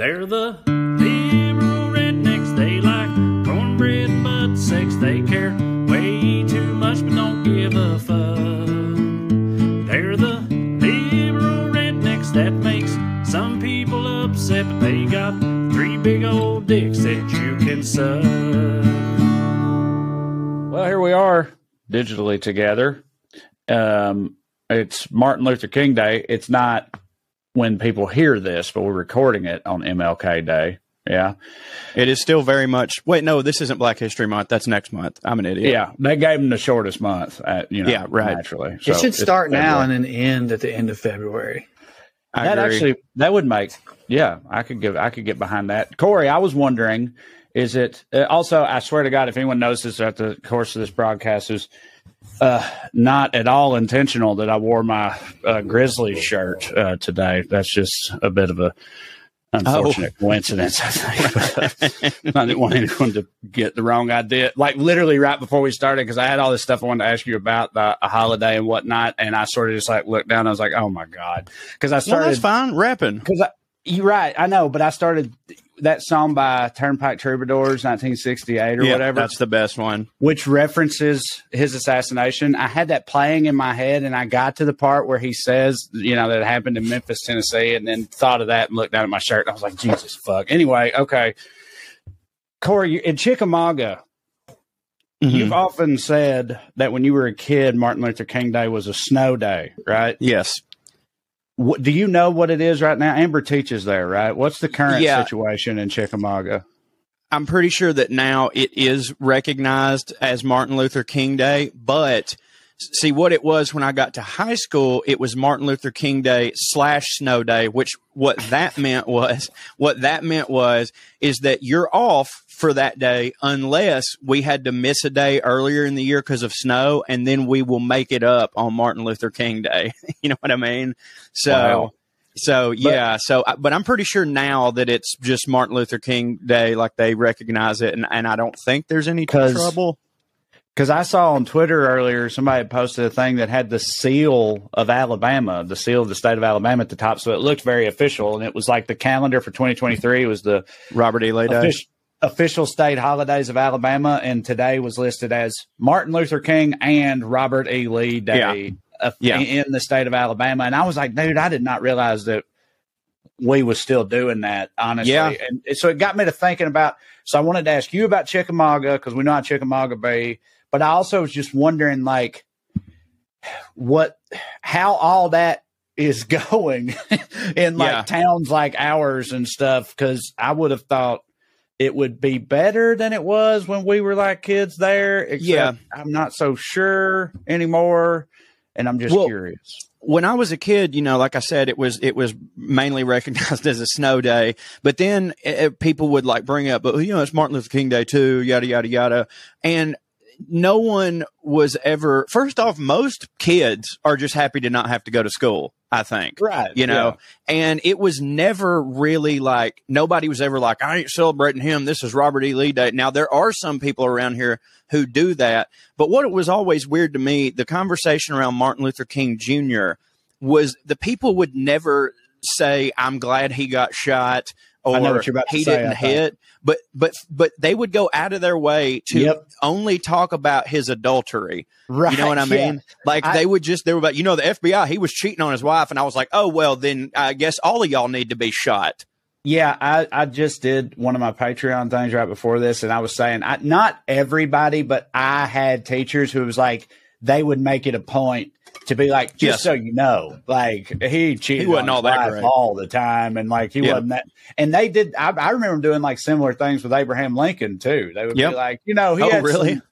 They're the liberal rednecks. They like cornbread but sex. They care way too much but don't give a fuck. They're the liberal rednecks that makes some people upset, but they got 3 big old dicks that you can suck. Well, here we are digitally together. It's Martin Luther King Day. It's not when people hear this, but we're recording it on MLK Day. Yeah. It is still very much. Wait, no, this isn't Black History Month. That's next month. I'm an idiot. Yeah. They gave them the shortest month, yeah, right. Naturally. So it should start now and then end at the end of February. That would make, I could get behind that. Corey, I was wondering, is it also, I swear to God, if anyone notices at the course of this broadcast, is not at all intentional that I wore my Grizzlies shirt today. That's just a bit of a unfortunate coincidence, I think. I didn't want anyone to get the wrong idea. Like literally right before we started, because I had all this stuff I wanted to ask you about a holiday and whatnot, and I sort of just like looked down. And I was like, "Oh my God!" Because I started. Well, that's fine, rapping. Because you're right, I know, but I started that song by Turnpike Troubadours, 1968 or whatever. That's the best one. Which references his assassination. I had that playing in my head, and I got to the part where he says, that it happened in Memphis, Tennessee, and then thought of that and looked down at my shirt, and I was like, Jesus fuck. Anyway, okay. Corey, in Chickamauga, you've often said that when you were a kid, Martin Luther King Day was a snow day, right? Yes. Do you know what it is right now? Amber teaches there, right? What's the current situation in Chickamauga? I'm pretty sure that now it is recognized as Martin Luther King Day, but see what it was when I got to high school, it was Martin Luther King Day / snow day, which what that meant was is that you're off for that day unless we had to miss a day earlier in the year because of snow, and then we will make it up on Martin Luther King Day. You know what I mean? So, wow. But I'm pretty sure now that it's just Martin Luther King Day, like they recognize it, and I don't think there's any trouble. Because I saw on Twitter earlier, somebody posted a thing that had the seal of Alabama, the seal of the state of Alabama at the top, so it looked very official, and it was like the calendar for 2023 was the Robert E. Lee Day. Official state holidays of Alabama, and today was listed as Martin Luther King and Robert E. Lee Day in the state of Alabama. And I was like, dude, I did not realize that we was still doing that, honestly. Yeah. And so it got me to thinking about, so I wanted to ask you about Chickamauga, because we know how Chickamauga be, but I also was just wondering, like, how all that is going in towns like ours and stuff, because I would have thought it would be better than it was when we were like kids there. Except I'm not so sure anymore, and I'm just curious. When I was a kid, like I said, it was mainly recognized as a snow day. But then people would like bring up, it's Martin Luther King Day too, yada yada yada, and no one was ever. First off, most kids are just happy to not have to go to school, I think. Right. And it was never really like, nobody was ever like, I ain't celebrating him. This is Robert E. Lee Day. Now, there are some people around here who do that. But what it was always weird to me, the conversation around Martin Luther King Jr. was the people would never say, I'm glad he got shot, or I know what you're about to he say, didn't hit. But they would go out of their way to only talk about his adultery. Right. You know what I mean? Like they were about, the FBI, he was cheating on his wife. And I was like, oh, well, then I guess all of y'all need to be shot. Yeah. I just did one of my Patreon things right before this. And I was saying, not everybody, but I had teachers who was like, they would make it a point to be like, just so you know, like he cheated wasn't on all that his wife great all the time, and like he wasn't that. And they did. I remember doing like similar things with Abraham Lincoln too. They would be like, he had really,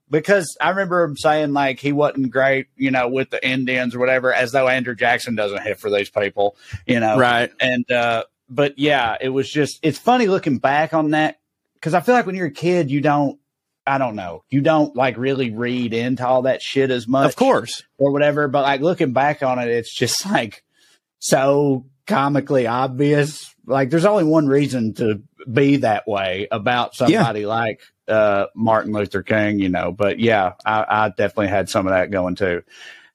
because I remember him saying like he wasn't great, with the Indians or whatever, as though Andrew Jackson doesn't hit for these people, right? And but it was just, it's funny looking back on that, because I feel like when you're a kid, you don't like really read into all that shit as much, of course, or whatever. But like looking back on it, it's just like so comically obvious. Like there's only one reason to be that way about somebody like Martin Luther King, But I definitely had some of that going too.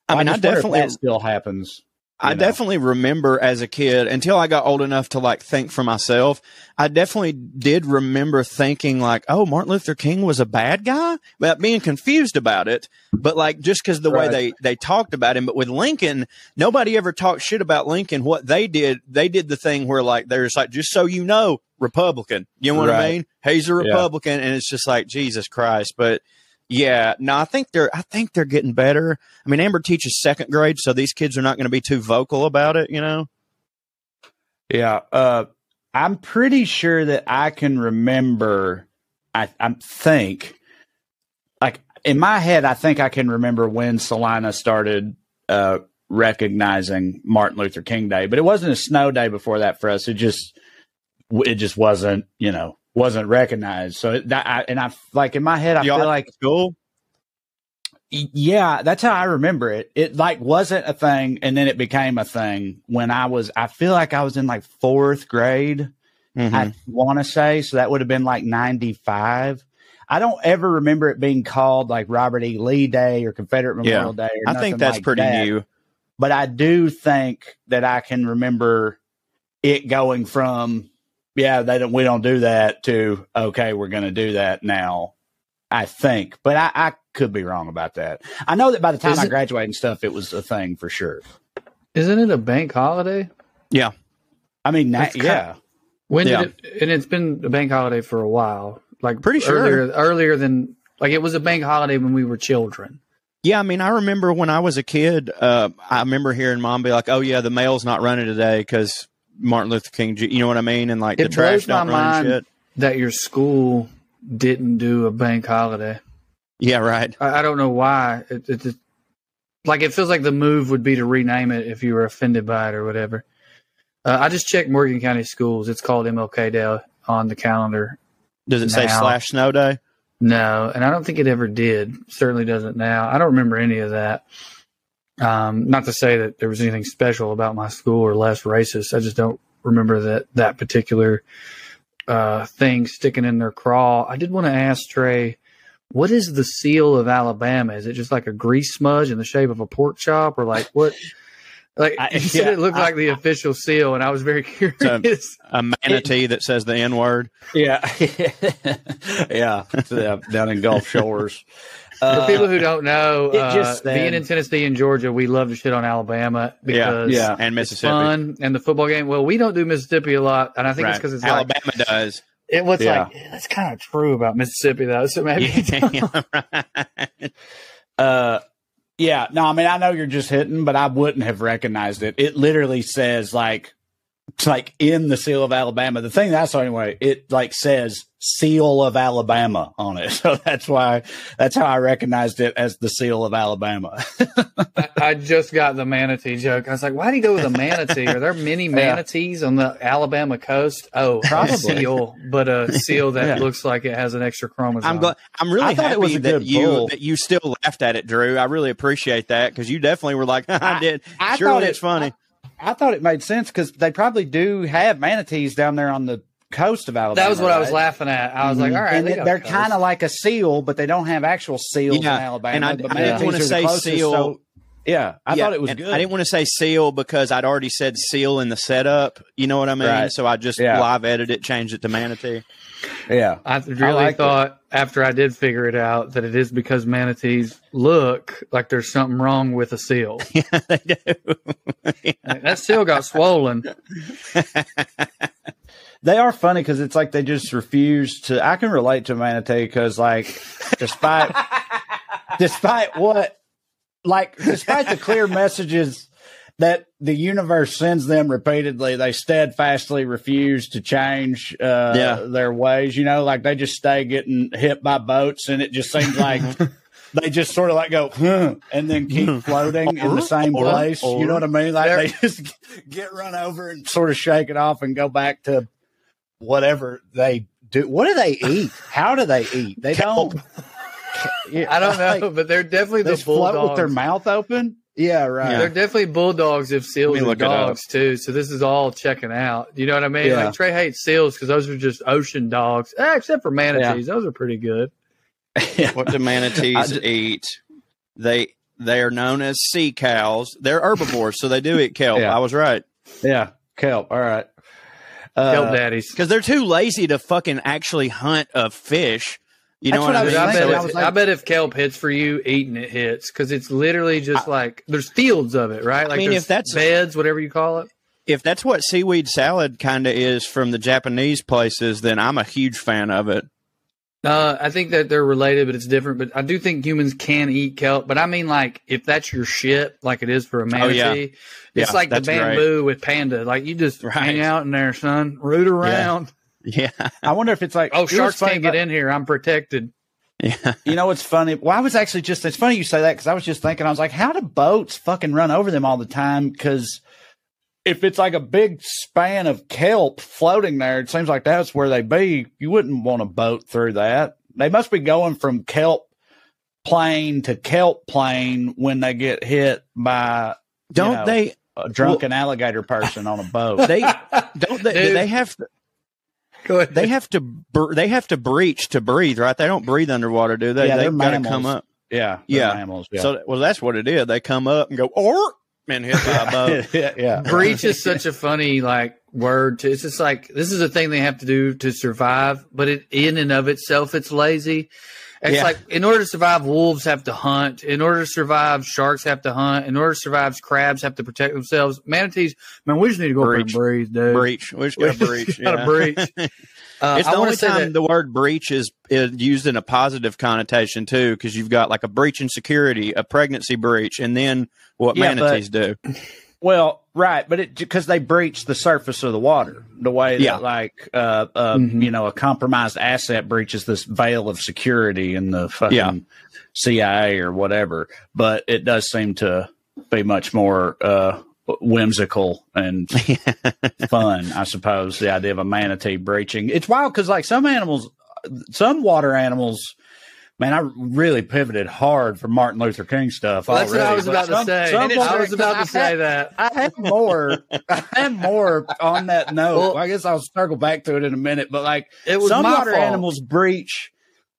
I mean, I definitely that still happens. I definitely remember as a kid, until I got old enough to like think for myself, I definitely did remember thinking like, oh, Martin Luther King was a bad guy, but being confused about it. But like, just because the way they talked about him. But with Lincoln, nobody ever talked shit about Lincoln. What they did the thing where like, there's like, just so you know, Republican, you know what I mean? He's a Republican. And it's just like, Jesus Christ. But yeah, no, I think they're getting better. I mean, Amber teaches second grade, so these kids are not going to be too vocal about it, you know? Yeah. I'm pretty sure that I can remember, I think, like in my head, I think I can remember when Salina started recognizing Martin Luther King Day, but it wasn't a snow day before that for us. It just wasn't, wasn't recognized. So I like in my head, I feel like school. Yeah, that's how I remember it. It like wasn't a thing, and then it became a thing when I feel like I was in like fourth grade. I want to say, so that would have been like 95. I don't ever remember it being called like Robert E. Lee Day or Confederate Memorial Day. Or I think that's like pretty new. But I do think that I can remember it going from, we don't do that to, okay, we're going to do that now. I think, but I could be wrong about that. I know that by the time I graduated and stuff, it was a thing for sure. Isn't it a bank holiday? Yeah. I mean, When did it, and it's been a bank holiday for a while, like pretty sure earlier than, like it was a bank holiday when we were children. Yeah. I mean, I remember when I was a kid, I remember hearing Mom be like, oh yeah, the mail's not running today because Martin Luther King, you know what I mean? And like the trash don't run and shit. That your school didn't do a bank holiday. Yeah, right. I don't know why. It like it feels like the move would be to rename it if you were offended by it or whatever. I just checked Morgan County Schools. It's called MLK Day on the calendar. Does it say /snow day? No, and I don't think it ever did. Certainly doesn't now. I don't remember any of that. Not to say that there was anything special about my school or less racist. I just don't remember that particular thing sticking in their craw. I did want to ask Trae, what is the seal of Alabama? Is it just like a grease smudge in the shape of a pork chop, or like what? Like you said, it looked like the official seal, and I was very curious. A manatee that says the N word. Yeah, down in Gulf Shores. For people who don't know, being in Tennessee and Georgia, we love to shit on Alabama because and Mississippi, it's fun, and the football game. Well, we don't do Mississippi a lot, and I think it's because it's Alabama does. It was like that's kind of true about Mississippi though. So maybe Yeah, no, I mean, I know you're just hitting, but I wouldn't have recognized it. It literally says it's like in the seal of Alabama. The thing that I saw anyway, it like says seal of Alabama on it. So that's how I recognized it as the seal of Alabama. I just got the manatee joke. I was like, why did he go with a manatee? Are there many manatees on the Alabama coast? Oh, probably seal, but a seal that looks like it has an extra chromosome. I'm really happy that you still laughed at it, Drew. I really appreciate that because you definitely were like, I did. Surely it's funny. I thought it made sense because they probably do have manatees down there on the coast of Alabama. That was what I was laughing at. I was like, all right. And they're kind of like a seal, but they don't have actual seals in Alabama. And I didn't want to say seal. I thought it was good. I didn't want to say seal because I'd already said seal in the setup. You know what I mean? Right. So I just live edited it, changed it to manatee. Yeah. I really thought after I did figure it out that it is because manatees look like there's something wrong with a seal. Yeah, they do. That seal got swollen. They are funny because it's like they just refuse to. I can relate to manatee because, like, despite the clear messages that the universe sends them repeatedly, they steadfastly refuse to change their ways. You know, like they just stay getting hit by boats, and it just seems like they just sort of like go, and then keep floating in the same place. You know what I mean? Like they just get run over and sort of shake it off and go back to whatever they do. What do they eat? How do they eat? They don't. I don't know, but they're definitely the bulldogs float with their mouth open. Yeah, right. Yeah. They're definitely bulldogs if seals are dogs too. So this is all checking out. You know what I mean? Yeah. Like Trae hates seals because those are just ocean dogs, except for manatees. Those are pretty good. What do manatees eat? They They are known as sea cows. They're herbivores, so they do eat kelp. Yeah. I was right. Yeah, kelp. All right. Kelp daddies. Because they're too lazy to fucking actually hunt a fish. You know what I mean? I bet if kelp hits for you, eating it hits, because it's literally just like there's fields of it, right? Like if that's beds, whatever you call it. If that's what seaweed salad kind of is from the Japanese places, then I'm a huge fan of it. I think that they're related, but it's different. But I do think humans can eat kelp. But I mean, like, if that's your shit, like it is for a manatee, it's like the bamboo with panda. Like, you just hang out in there, son. Root around. Yeah. I wonder if it's like, sharks can't get in here. I'm protected. Yeah. You know what's funny? Well, I was actually it's funny you say that because I was just thinking, I was like, how do boats fucking run over them all the time? Because if it's like a big span of kelp floating there, it seems like that's where they be. You wouldn't want a boat through that. They must be going from kelp plain to kelp plain when they get hit by a drunken alligator person on a boat. They have to. Go ahead. They have to breach to breathe, right? They don't breathe underwater, do they? Yeah, They've got to mammals. come up. Yeah, mammals. Yeah. So, that's what it is. They come up and go, and hit by a boat. yeah. Breach is such a funny word. It's just like this is a thing they have to do to survive, but in and of itself, it's lazy. It's like in order to survive, wolves have to hunt. In order to survive, sharks have to hunt. In order to survive, crabs have to protect themselves. Manatees, man, we just need to go up and breathe, dude. Breach. We just got to breach. Gotta breach. It's the only time the word breach is used in a positive connotation too, because you've got like a breach in security, a pregnancy breach, and then what manatees do. Well, right, but because they breach the surface of the water, the way that a compromised asset breaches this veil of security in the fucking CIA or whatever. But it does seem to be much more whimsical and fun, I suppose. The idea of a manatee breaching. It's wild because like some water animals. Man, I really pivoted hard for Martin Luther King stuff. That's what I was about to say. I was about to say that. I had more on that note. Well, I guess I'll circle back to it in a minute. But like, some water animals breach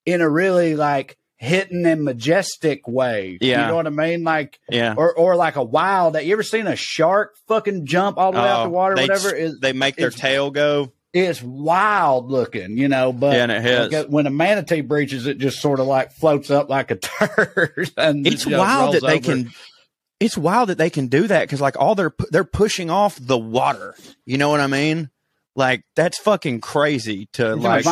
in a really like hidden and majestic way. Yeah. You know what I mean? Like, or like a wild. You ever seen a shark fucking jump all the way out the water? They make their tail go. It's wild looking, but and it hits. When a manatee breaches, it just sort of like floats up like a turd. And it's wild that they can. It's wild that they can do that because like they're pushing off the water. You know what I mean? Like that's fucking crazy to like.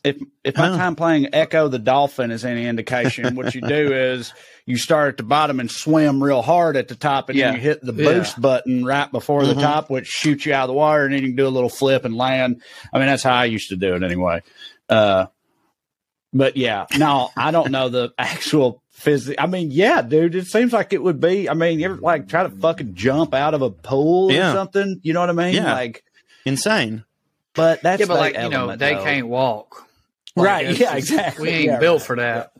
If my time playing Echo the Dolphin is any indication, what you do is you start at the bottom and swim real hard at the top, and then you hit the boost button right before the top, which shoots you out of the water, and then you can do a little flip and land. I mean, that's how I used to do it anyway. But yeah, no, I don't know the actual physics. I mean, yeah, dude, it seems like it would be. I mean, you ever like try to fucking jump out of a pool or something? You know what I mean? Yeah. Like insane. But that's they can't walk. Right. Yeah, exactly. We ain't built for that.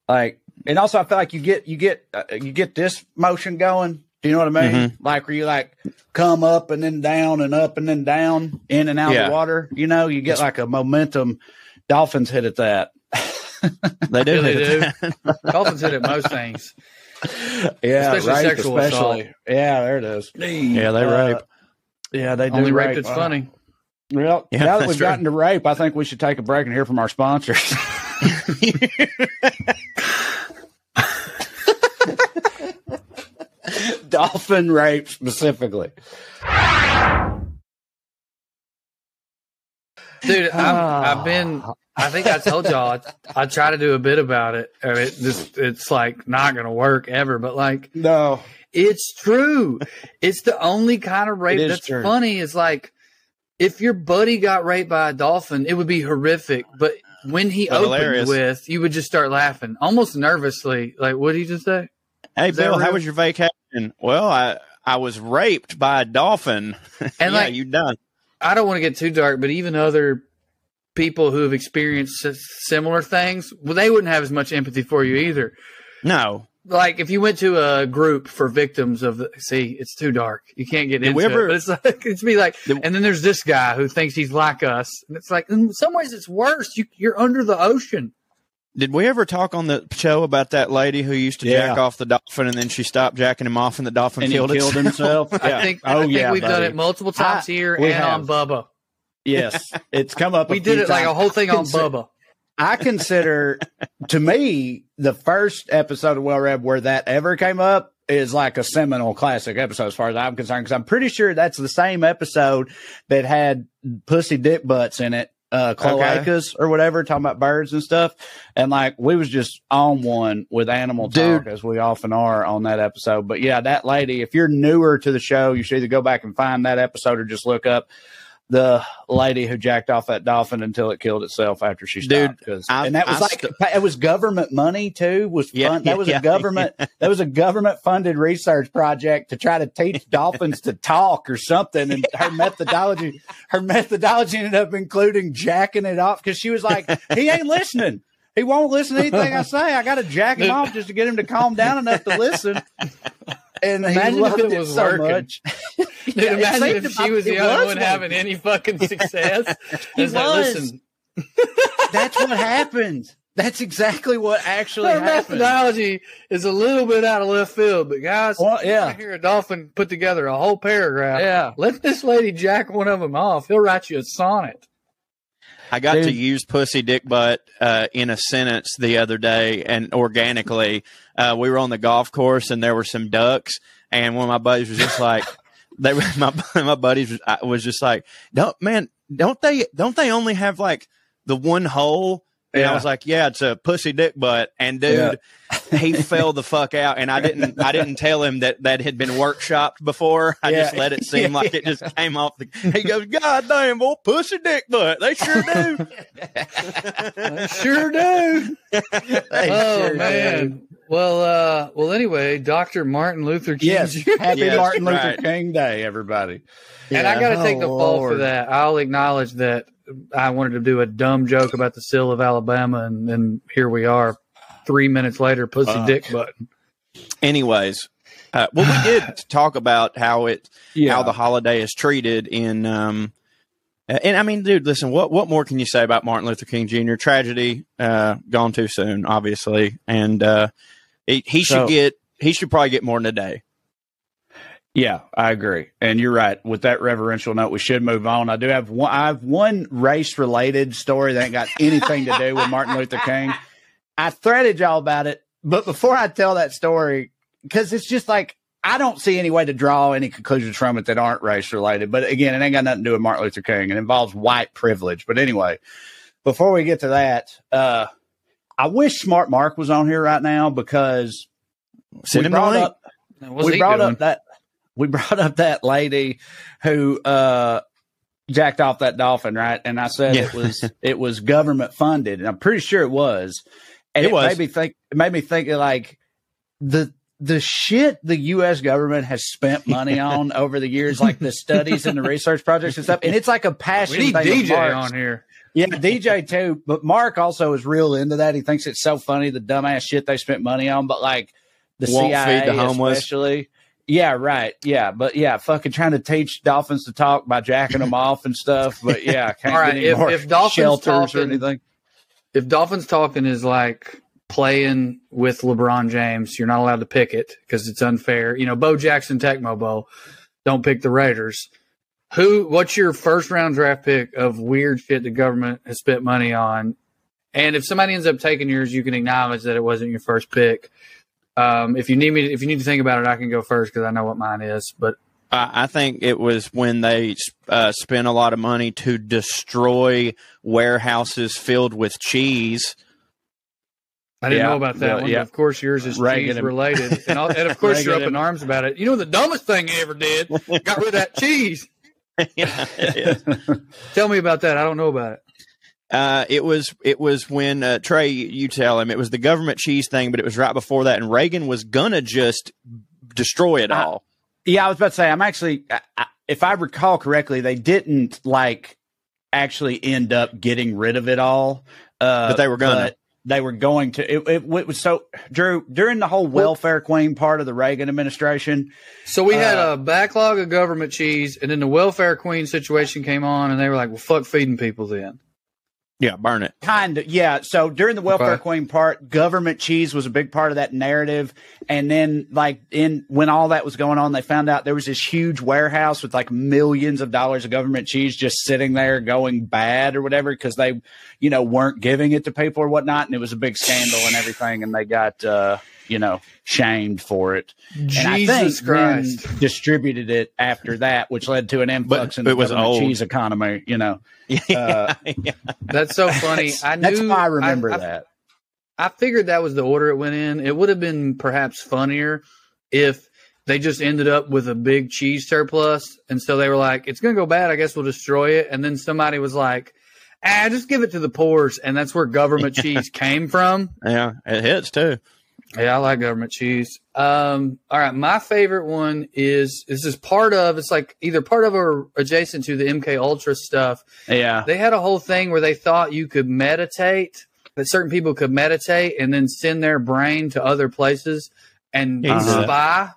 Like, and also I feel like you get this motion going. Do you know what I mean? Mm-hmm. Like where you like come up and then down and up and then down in and out of the water. You get like a momentum. Dolphins hit at that. They do. They do. Dolphins hit at most things. Yeah, especially sexual assault. Yeah, there it is. Yeah, they rape. Yeah, they do. Only rape that's funny. Well, now that we've gotten to rape, I think we should take a break and hear from our sponsors. Dolphin rape specifically. Dude, I think I told y'all I try to do a bit about it. I mean, it's like not going to work ever, but like, no, it's true. It's the only kind of rape that's true. Funny. Is like, if your buddy got raped by a dolphin, it would be horrific. But when he opened with, you would just start laughing, almost nervously. Like, what did he just say? Hey, Bill, how was your vacation? Well, I was raped by a dolphin. And yeah, you done. I don't want to get too dark, but even other people who have experienced similar things, well, they wouldn't have as much empathy for you either. No. Like if you went to a group for victims of it's too dark. You can't get into it. It's like, it's me like, and then there's this guy who thinks he's like us. And it's like, in some ways it's worse. You're under the ocean. Did we ever talk on the show about that lady who used to jack off the dolphin and then she stopped jacking him off and the dolphin and killed himself? Yeah. I think we've done it multiple times here and on Bubba. Yes, it's come up. We did it like a whole thing on Bubba. I consider, to me, the first episode of WellRed where that ever came up is like a seminal classic episode as far as I'm concerned, because I'm pretty sure that's the same episode that had pussy dick butts in it, cloacas or whatever, talking about birds and stuff. And like, we was just on one with animal talk, as we often are on that episode. But yeah, that lady, if you're newer to the show, you should either go back and find that episode or just look up the lady who jacked off that dolphin until it killed itself after she stopped. And that was it was government money too. That was a government funded research project to try to teach dolphins to talk or something. And her methodology ended up including jacking it off, because she was like, he ain't listening. He won't listen to anything I say. I got to jack him off just to get him to calm down enough to listen. And imagine if it was so working. Much. Dude, imagine if she was the only one having any fucking success. Listen, that's what happens. That's exactly what actually Her happens. methodology is a little bit out of left field, but guys, I hear a dolphin put together a whole paragraph. Yeah. Let this lady jack one of them off. He'll write you a sonnet. I got to use pussy dick butt in a sentence the other day, and organically. We were on the golf course and there were some ducks, and one of my buddies was just like, my buddies was just like, don't they only have like the one hole? And I was like, yeah, it's a pussy dick butt. And dude, he fell the fuck out. And I didn't tell him that had been workshopped before. I just let it seem like it just came off he goes, God damn, boy, pussy dick butt. They sure do. They sure do. Man. Well, anyway, Dr. Martin Luther King. Yes. Happy Martin Luther King Day, everybody. And I got to take the fall for that. I'll acknowledge that I wanted to do a dumb joke about the seal of Alabama, and then here we are 3 minutes later, pussy dick button. Anyways, we did talk about how the holiday is treated in, and I mean, dude, listen, what more can you say about Martin Luther King Jr.? Tragedy, gone too soon, obviously. And, he should probably get more than a day. Yeah, I agree. And you're right. With that reverential note, we should move on. I have one race-related story that ain't got anything to do with Martin Luther King. I threaded y'all about it, but before I tell that story, because it's just like, I don't see any way to draw any conclusions from it that aren't race-related. But again, it ain't got nothing to do with Martin Luther King. It involves white privilege. But anyway, before we get to that, I wish Smart Mark was on here right now, because we brought up that lady who jacked off that dolphin, right? And I said it was government funded, and I'm pretty sure it was. And it made me think like the shit the U.S. government has spent money on over the years, like the studies and the research projects and stuff. And it's like a passion. We need DJ on here. Yeah, DJ too. But Mark also is real into that. He thinks it's so funny, the dumbass shit they spent money on. But like the CIA, feed the homeless. Especially. Yeah, right. Yeah, but yeah, fucking trying to teach dolphins to talk by jacking them off and stuff. But yeah, can't all right. Get any more if dolphins shelters talking, or anything. If dolphins talking is like playing with LeBron James, you're not allowed to pick it because it's unfair. You know, Bo Jackson Tecmo Bowl, don't pick the Raiders. What's your first round draft pick of weird shit the government has spent money on? And if somebody ends up taking yours, you can acknowledge that it wasn't your first pick. If you need to think about it, I can go first because I know what mine is. But I think it was when they spent a lot of money to destroy warehouses filled with cheese. I didn't know about that one. But of course, yours is cheese related, and of course you're up in arms about it. You know, the dumbest thing he ever did, got rid of that cheese. Yeah, it is. Tell me about that. I don't know about it. It was when Trae, you tell him, it was the government cheese thing, but it was right before that, and Reagan was gonna just destroy it all. Yeah, I was about to say, I'm actually, if I recall correctly, they didn't like actually end up getting rid of it all, but they were gonna. They were going to. It was so, Drew, during the whole welfare queen part of the Reagan administration. So we had a backlog of government cheese, and then the welfare queen situation came on, and they were like, well, fuck feeding people then. Yeah, burn it. Kind of, yeah. So during the welfare queen part, government cheese was a big part of that narrative. And then, like, when all that was going on, they found out there was this huge warehouse with like millions of dollars of government cheese just sitting there going bad or whatever because they, weren't giving it to people or whatnot. And it was a big scandal and everything. And they got, shamed for it. Jesus and I think Christ. distributed it after that, which led to an influx in the government cheese economy. That's so funny. That's why I remember that. I figured that was the order it went in. It would have been perhaps funnier if they just ended up with a big cheese surplus. And so they were like, it's going to go bad. I guess we'll destroy it. And then somebody was like, just give it to the poors. And that's where government cheese came from. Yeah, it hits too. Yeah, I like government cheese. All right. My favorite one is it's like either part of or adjacent to the MK Ultra stuff. Yeah. They had a whole thing where they thought you could meditate, that certain people could meditate and then send their brain to other places and spy.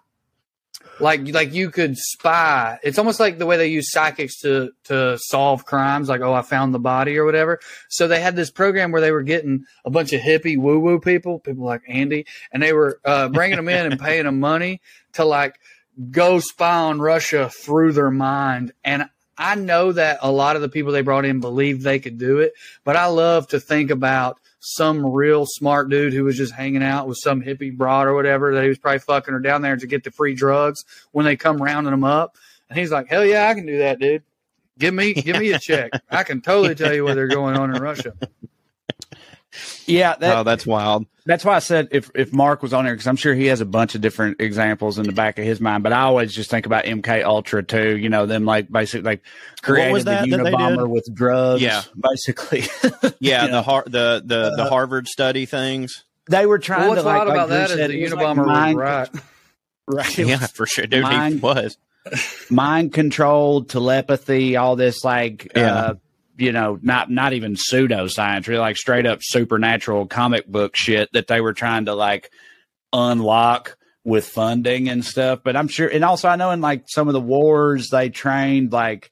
Like you could spy. It's almost like the way they use psychics to solve crimes. Like, I found the body or whatever. So they had this program where they were getting a bunch of hippie woo-woo people like Andy, and they were bringing them in and paying them money to like go spy on Russia through their mind. And I know that a lot of the people they brought in believed they could do it, but I love to think about some real smart dude who was just hanging out with some hippie broad or whatever that he was probably fucking her down there to get the free drugs when they come rounding them up. And he's like, hell yeah, I can do that, dude. Give me a check. I can totally tell you what they're going on in Russia. Yeah. That's wild. That's why I said if Mark was on there, because I'm sure he has a bunch of different examples in the back of his mind, but I always just think about MK Ultra too, them like basically like created the Unabomber with drugs. Yeah. Basically. Yeah. The Harvard study things. They were trying what's to like, wild about that is the Unabomber was right. Right. Yeah, for sure. Dude, he was. Mind controlled, telepathy, all this like, not even pseudoscience, really like straight up supernatural comic book shit that they were trying to like unlock with funding and stuff. But I'm sure, and also I know in like some of the wars, they trained like,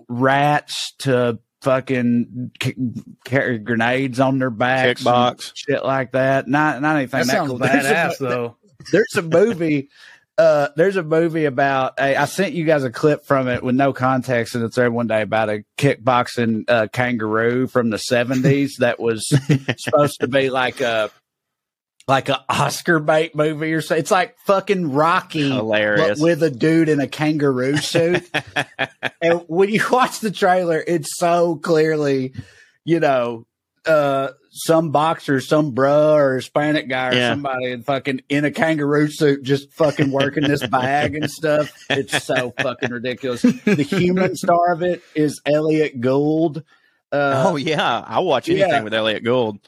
rats to fucking carry grenades on their backs, kickbox, shit like that. Not anything that sounds cool. badass though. There's a movie. There's a movie about I sent you guys a clip from it with no context, and it's there one day about a kickboxing kangaroo from the 70s that was supposed to be like a Oscar bait movie or something. It's like fucking Rocky, hilarious, but with a dude in a kangaroo suit. And when you watch the trailer, it's so clearly, some boxer, some bruh or Hispanic guy or somebody fucking in a kangaroo suit just fucking working this bag and stuff. It's so fucking ridiculous. The human star of it is Elliot Gould. I'll watch anything with Elliot Gould.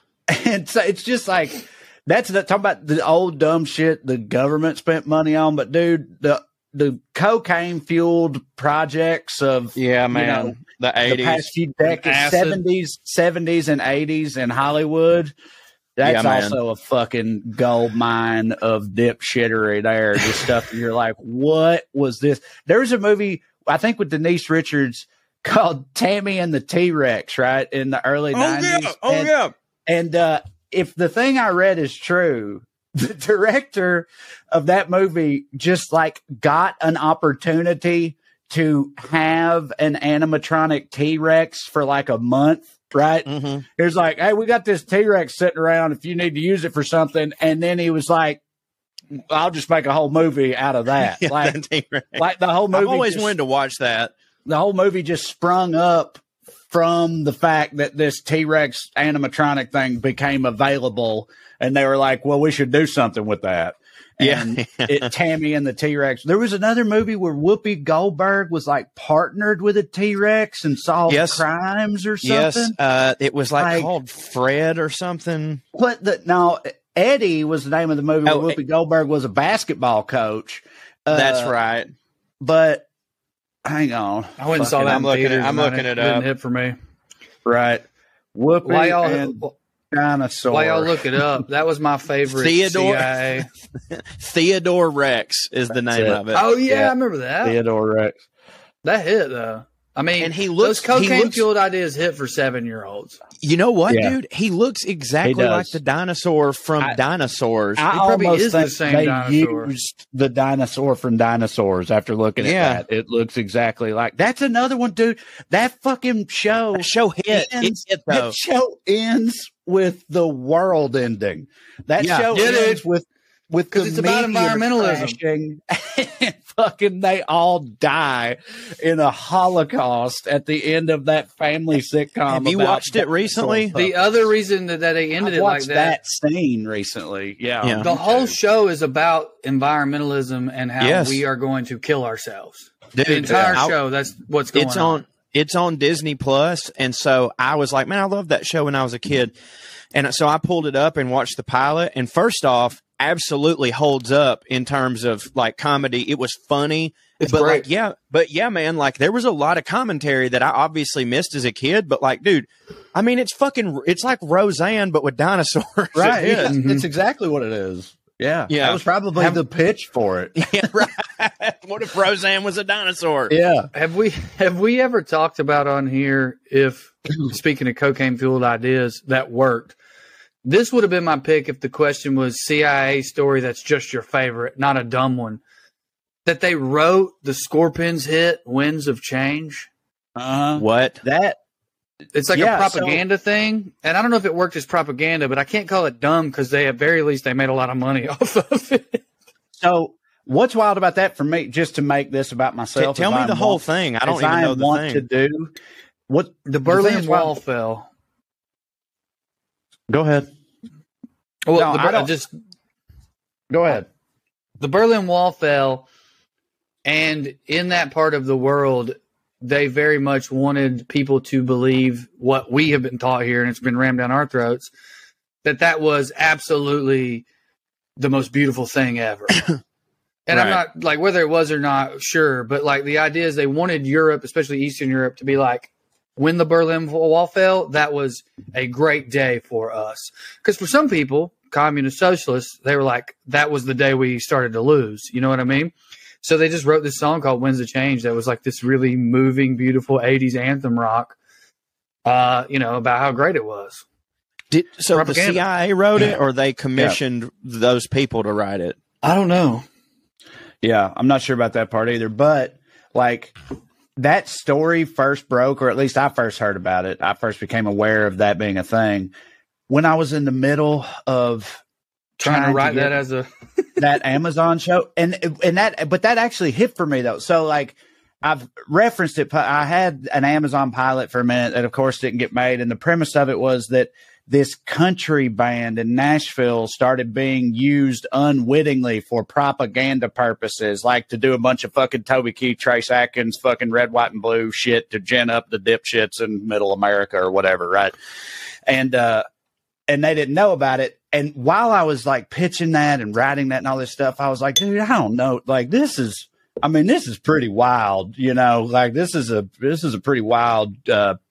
And so it's just like, talking about the old dumb shit the government spent money on. But dude, the cocaine fueled projects of, the 80s, the past few decades, 70s and 80s in Hollywood. That's also a fucking gold mine of dipshittery there. Just stuff you're like, what was this? There's a movie, I think, with Denise Richards called Tammy and the T-Rex, right? In the early 90s. And if the thing I read is true, the director of that movie just like got an opportunity to have an animatronic T-Rex for like a month, right? Mm-hmm. It was like, hey, we got this T-Rex sitting around if you need to use it for something. And then he was like, I'll just make a whole movie out of that. Like the whole movie. I've always wanted to watch that. The whole movie just sprung up from the fact that this T-Rex animatronic thing became available. And they were like, well, we should do something with that. And Tammy and the T-Rex. There was another movie where Whoopi Goldberg was like partnered with a T-Rex and solved crimes or something. Yes, it was like called Fred or something. Eddie was the name of the movie where Whoopi Goldberg was a basketball coach. That's right. But hang on, I went and saw that. I'm looking it up. Didn't hit for me. Right, Whoopi and dinosaur. While y'all look it up, that was my favorite. CIA. Theodore Rex is the name of it. Oh yeah, I remember that. Theodore Rex. That hit though. I mean, and those cocaine fueled ideas hit for 7-year-olds. You know what, dude? He looks exactly like the dinosaur from Dinosaurs. I He probably almost is the think same they dinosaur. used the dinosaur from Dinosaurs after looking at that. It looks exactly like that's another one, dude. That fucking show. That show hit. That show ends with the world ending. That show ends with because it's about environmentalism. And fucking they all die in a Holocaust at the end of that family sitcom. Have you watched it recently? The other reason that they ended it like that scene recently. Yeah. The whole show is about environmentalism and how we are going to kill ourselves. Dude, the entire show, that's what's going on. It's on Disney Plus, and so I was like, man, I loved that show when I was a kid. And so I pulled it up and watched the pilot, and first off, absolutely holds up in terms of like comedy. It was funny. It's but great. Like, man, like there was a lot of commentary that I obviously missed as a kid, but like, dude, I mean, it's like Roseanne, but with dinosaurs. Right. Yeah. It's exactly what it is. Yeah. That was probably the pitch for it. Yeah, right. What if Roseanne was a dinosaur? Yeah. Have we ever talked about on here if, speaking of cocaine fueled ideas, that worked? This would have been my pick if the question was CIA story that's just your favorite, not a dumb one. That they wrote the Scorpions hit Winds of Change. What? It's like a propaganda thing. And I don't know if it worked as propaganda, but I can't call it dumb because they, at very least, they made a lot of money off of it. So what's wild about that for me, just to make this about myself? Tell me the whole thing. I don't even know the thing. To do what the Berlin Wall fell. Go ahead. Well, go ahead. The Berlin Wall fell, and in that part of the world, they very much wanted people to believe what we have been taught here, and it's been rammed down our throats, that was absolutely the most beautiful thing ever. And I'm not like whether it was or not, sure, but like the idea is they wanted Europe, especially Eastern Europe, to be like, when the Berlin Wall fell, that was a great day for us. Because for some people, communist socialists, they were like, that was the day we started to lose. You know what I mean? So they just wrote this song called Winds of Change that was like this really moving, beautiful 80s anthem rock, about how great it was. So propaganda. The CIA wrote it, or they commissioned those people to write it? I don't know. Yeah, I'm not sure about that part either. But like that story first broke, or at least I first heard about it. I first became aware of that being a thing when I was in the middle of trying to write that as that Amazon show, but that actually hit for me though. So like I've referenced it. I had an Amazon pilot for a minute that of course didn't get made. And the premise of it was that this country band in Nashville started being used unwittingly for propaganda purposes, like to do a bunch of fucking Toby Keith, Trace Atkins, fucking red, white, and blue shit to gin up the dipshits in middle America or whatever. Right. And they didn't know about it. And while I was like pitching that and writing that and all this stuff, I was like, dude, I don't know. Like, this is pretty wild, like this is a pretty wild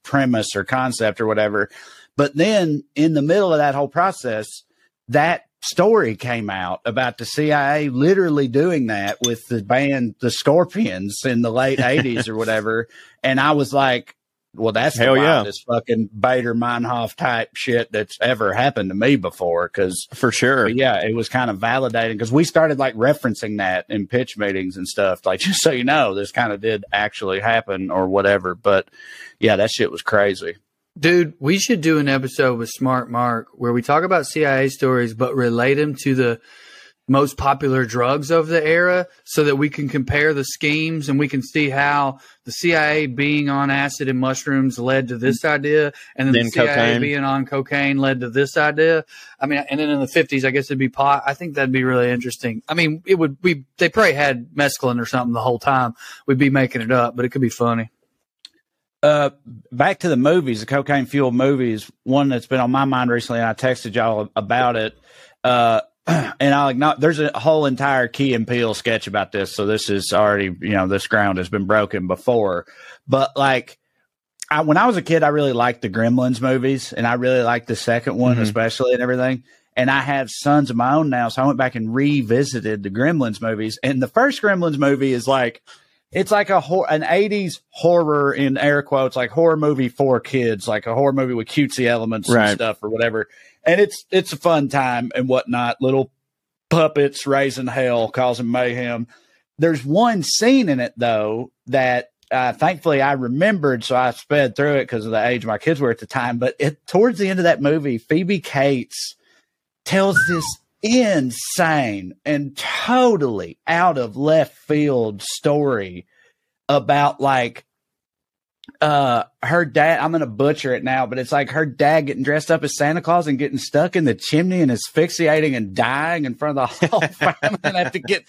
premise or concept or whatever. But then in the middle of that whole process, that story came out about the CIA literally doing that with the band, the Scorpions in the late 80s or whatever. And I was like, well, that's the wildest fucking Bader Meinhof type shit that's ever happened to me before. For sure. Yeah, it was kind of validating because we started like referencing that in pitch meetings and stuff. Like, just so you know, this kind of did actually happen or whatever. But yeah, that shit was crazy. Dude, we should do an episode with Smart Mark where we talk about CIA stories, but relate them to the most popular drugs of the era so that we can compare the schemes and we can see how the CIA being on acid and mushrooms led to this idea. And then the CIA cocaine. Being on cocaine led to this idea. I mean, and then in the 50s, I guess it'd be pot. I think that'd be really interesting. I mean, they probably had mescaline or something the whole time. We'd be making it up, but it could be funny. Back to the movies, the cocaine fueled movies, one that's been on my mind recently, and I texted y'all about it. And I'll acknowledge there's a whole entire Key and Peele sketch about this. So this is already, this ground has been broken before. But like, when I was a kid, I really liked the Gremlins movies, and I really liked the second one, especially, and everything. And I have sons of my own now. So I went back and revisited the Gremlins movies. And the first Gremlins movie is like, It's like an 80s horror in air quotes, like horror movie for kids, like a horror movie with cutesy elements and stuff or whatever. And it's a fun time and whatnot. Little puppets raising hell, causing mayhem. There's one scene in it though that thankfully I remembered, so I sped through it because of the age my kids were at the time. But towards the end of that movie, Phoebe Cates tells this insane and totally out of left field story about like her dad. I'm gonna butcher it now, but it's like her dad getting dressed up as Santa Claus and getting stuck in the chimney and asphyxiating and dying in front of the whole family and have to get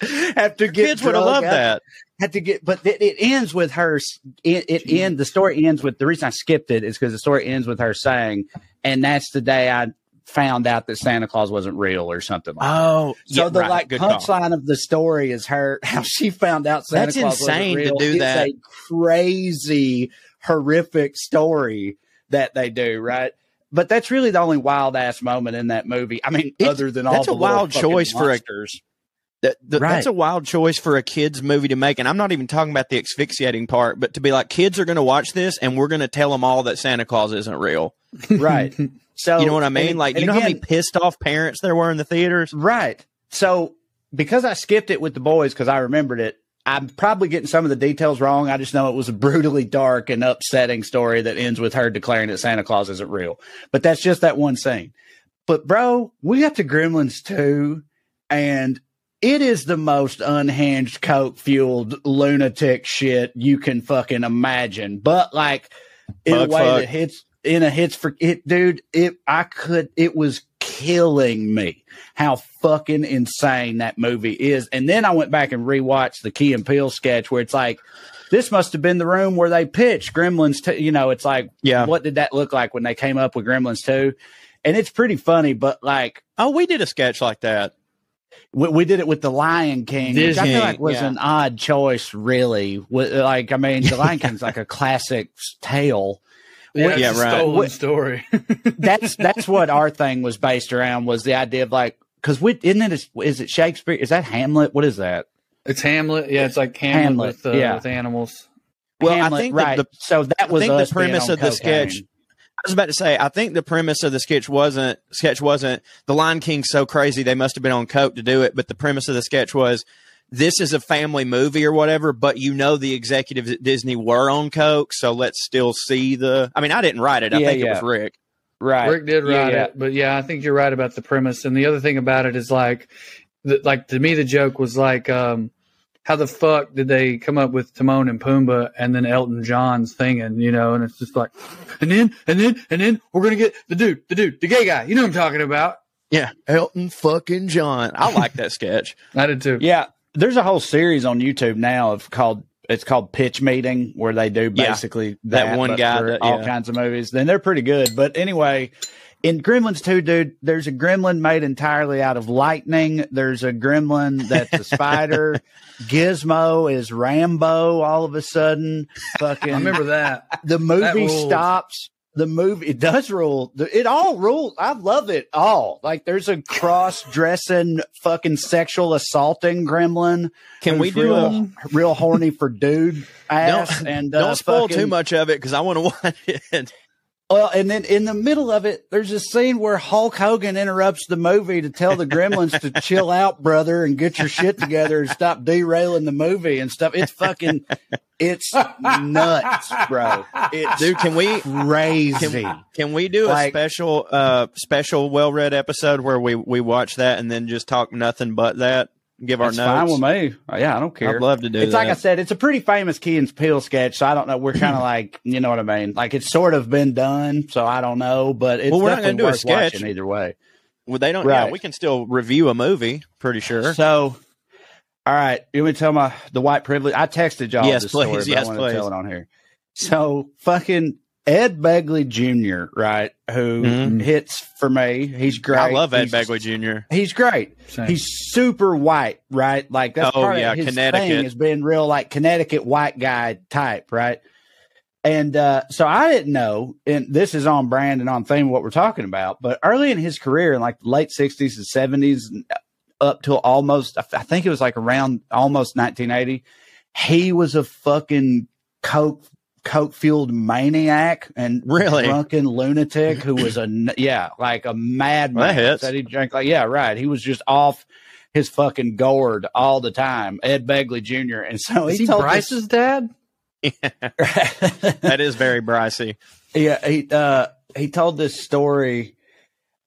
kids would have loved that. But it ends with her. The story ends with, the reason I skipped it is because the story ends with her saying, "And that's the day I found out that Santa Claus wasn't real," or something like that. So the punchline of the story is how she found out Santa Claus wasn't real. That's insane to do that. It's a crazy, horrific story that they do, right? But that's really the only wild ass moment in that movie. I mean, other than all that's the a wild choice monsters. That's a wild choice for a kid's movie to make. And I'm not even talking about the asphyxiating part, but to be like, kids are going to watch this and we're going to tell them all that Santa Claus isn't real. Right. So, you know what I mean? You know how many pissed off parents there were in the theaters? Right. So because I skipped it with the boys, because I remembered it, I'm probably getting some of the details wrong. I just know it was a brutally dark and upsetting story that ends with her declaring that Santa Claus isn't real. But that's just that one scene. But bro, we got to Gremlins 2, and it is the most unhinged, coke-fueled lunatic shit you can fucking imagine. But like in a way that hits for it, dude. It was killing me how fucking insane that movie is. And then I went back and rewatched the Key and Peele sketch where it's like, this must have been the room where they pitched Gremlins 2. You know, it's like, what did that look like when they came up with Gremlins 2? And it's pretty funny, but like, we did a sketch like that. We did it with the Lion King, which I feel like was an odd choice, really. Like, I mean, the Lion King's like a classic tale. Yeah, right. Stolen story. That's what our thing was based around, was the idea of like, because is it Shakespeare? Is that Hamlet? What is that? It's Hamlet. Yeah, it's like Hamlet. With animals. Well, Hamlet, I think right. The premise of the sketch. I was about to say, I think the premise of the sketch wasn't the Lion King's so crazy they must have been on coke to do it, but the premise of the sketch was, this is a family movie or whatever, but the executives at Disney were on coke, so let's still see I mean, I didn't write it. I think it was Rick. Right. Rick did write it, but I think you're right about the premise. And the other thing about it is like to me, the joke was like, how the fuck did they come up with Timon and Pumbaa and then Elton John singing, you know? And it's just like, and then we're going to get the dude, the gay guy. You know what I'm talking about? Yeah. Elton fucking John. I like that sketch. I did too. Yeah. There's a whole series on YouTube now it's called Pitch Meeting, where they do basically that one guy for all kinds of movies. Then they're pretty good. But anyway, in Gremlins 2, dude, there's a gremlin made entirely out of lightning. There's a gremlin that's a spider. Gizmo is Rambo all of a sudden. Fucking, I remember that. The movie stops. The movie, it does rule. It all rules. I love it all. Like, there's a cross-dressing, fucking sexual assaulting gremlin. Can we do real horny for dude ass? Don't spoil too much of it, because I want to watch it. Well, and then in the middle of it, there's a scene where Hulk Hogan interrupts the movie to tell the gremlins to chill out, brother, and get your shit together and stop derailing the movie and stuff. It's fucking, it's nuts, bro. Dude, can we crazy? Can we do a special WellRed episode where we watch that and then just talk nothing but that? Give our notes. Fine with me. Yeah, I don't care. I'd love to do that. It's like I said, it's a pretty famous Key and Peele sketch, so I don't know. We're kind of like, you know what I mean? Like, it's sort of been done, so I don't know, but it's we're not going to do a sketch either way. Well, they don't. Right. Yeah, we can still review a movie. Pretty sure. So, all right, you want me to tell the white privilege? I texted y'all this story, but I want to tell it on here. So, fucking Ed Begley Jr., right, who hits for me. He's great. I love Ed Begley Jr. He's great. Same. He's super white, right? Like, that's part of his thing has been real, like, Connecticut white guy type, right? And so I didn't know, and this is on brand and on theme of what we're talking about, but early in his career, in like the late 60s and 70s, up till almost, I think it was like around almost 1980, he was a fucking coke fueled maniac and really drunken lunatic who was like a madman. Said he drank he was just off his fucking gourd all the time. Ed Begley Jr. And so he told Bryce's dad. Yeah. That is very Brycey. Yeah, he told this story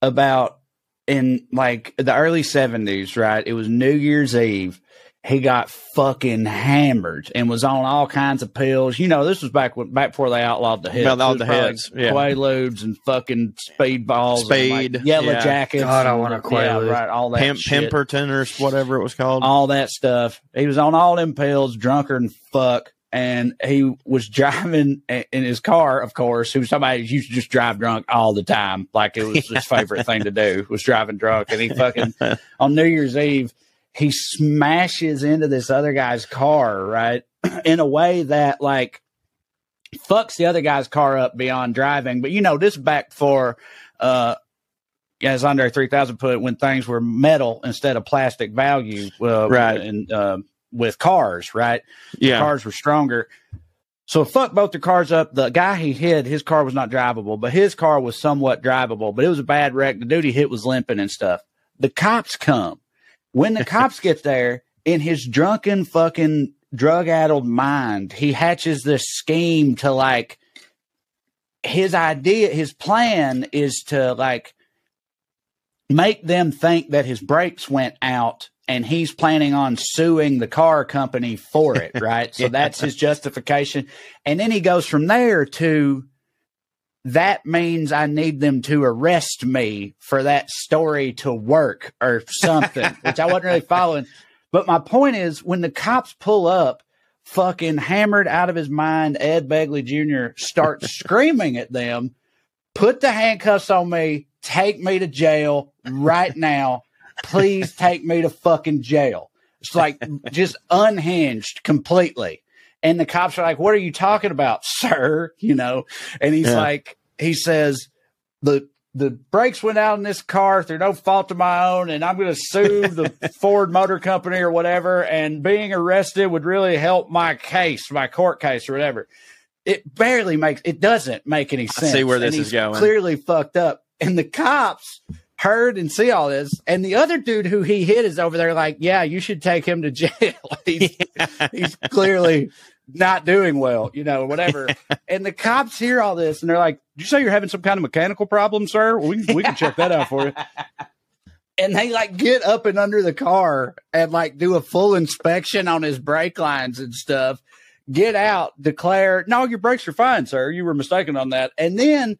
about in like the early 70s, right? It was New Year's Eve. He got fucking hammered and was on all kinds of pills. You know, this was back before they outlawed the hits. All the hits, Quaaludes and fucking speedballs, and like Yellow Jackets. God, I want a Quaalude. Right, all that shit. Pemberton or whatever it was called. All that stuff. He was on all them pills, drunker than fuck. And he was driving in his car, of course, who was somebody who used to just drive drunk all the time. Like it was his favorite thing to do, was driving drunk. And he fucking, on New Year's Eve, he smashes into this other guy's car, right? In a way that like fucks the other guy's car up beyond driving. But you know, this is back for, as Andre 3000 put it, when things were metal instead of plastic value, right? And with cars, right? Yeah, cars were stronger. So fuck both the cars up. The guy he hit, his car was not drivable, but his car was somewhat drivable. But it was a bad wreck. The dude he hit was limping and stuff. The cops come. When the cops get there, in his drunken fucking drug-addled mind, he hatches this scheme to like, his plan is to like make them think that his brakes went out and he's planning on suing the car company for it, right? So that's his justification. And then he goes from there to, that means I need them to arrest me for that story to work or something, which I wasn't really following. But my point is, when the cops pull up, fucking hammered out of his mind, Ed Begley Jr. starts screaming at them, put the handcuffs on me, take me to jail right now. Please take me to fucking jail. It's like just unhinged completely. And the cops are like, what are you talking about, sir? You know, and he's like, he says, the brakes went out in this car through no fault of my own, and I'm going to sue the Ford Motor Company or whatever, and being arrested would really help my case, my court case or whatever. It doesn't make any sense. I see where this is going. Clearly fucked up. And the cops heard and see all this, and the other dude who he hit is over there like, yeah, you should take him to jail. He's clearly not doing well, you know, whatever. And the cops hear all this and they're like, did you say you're having some kind of mechanical problem, sir? Well, we can check that out for you. And they like get up and under the car and like do a full inspection on his brake lines and stuff, get out, declare, no, your brakes are fine, sir. You were mistaken on that. And then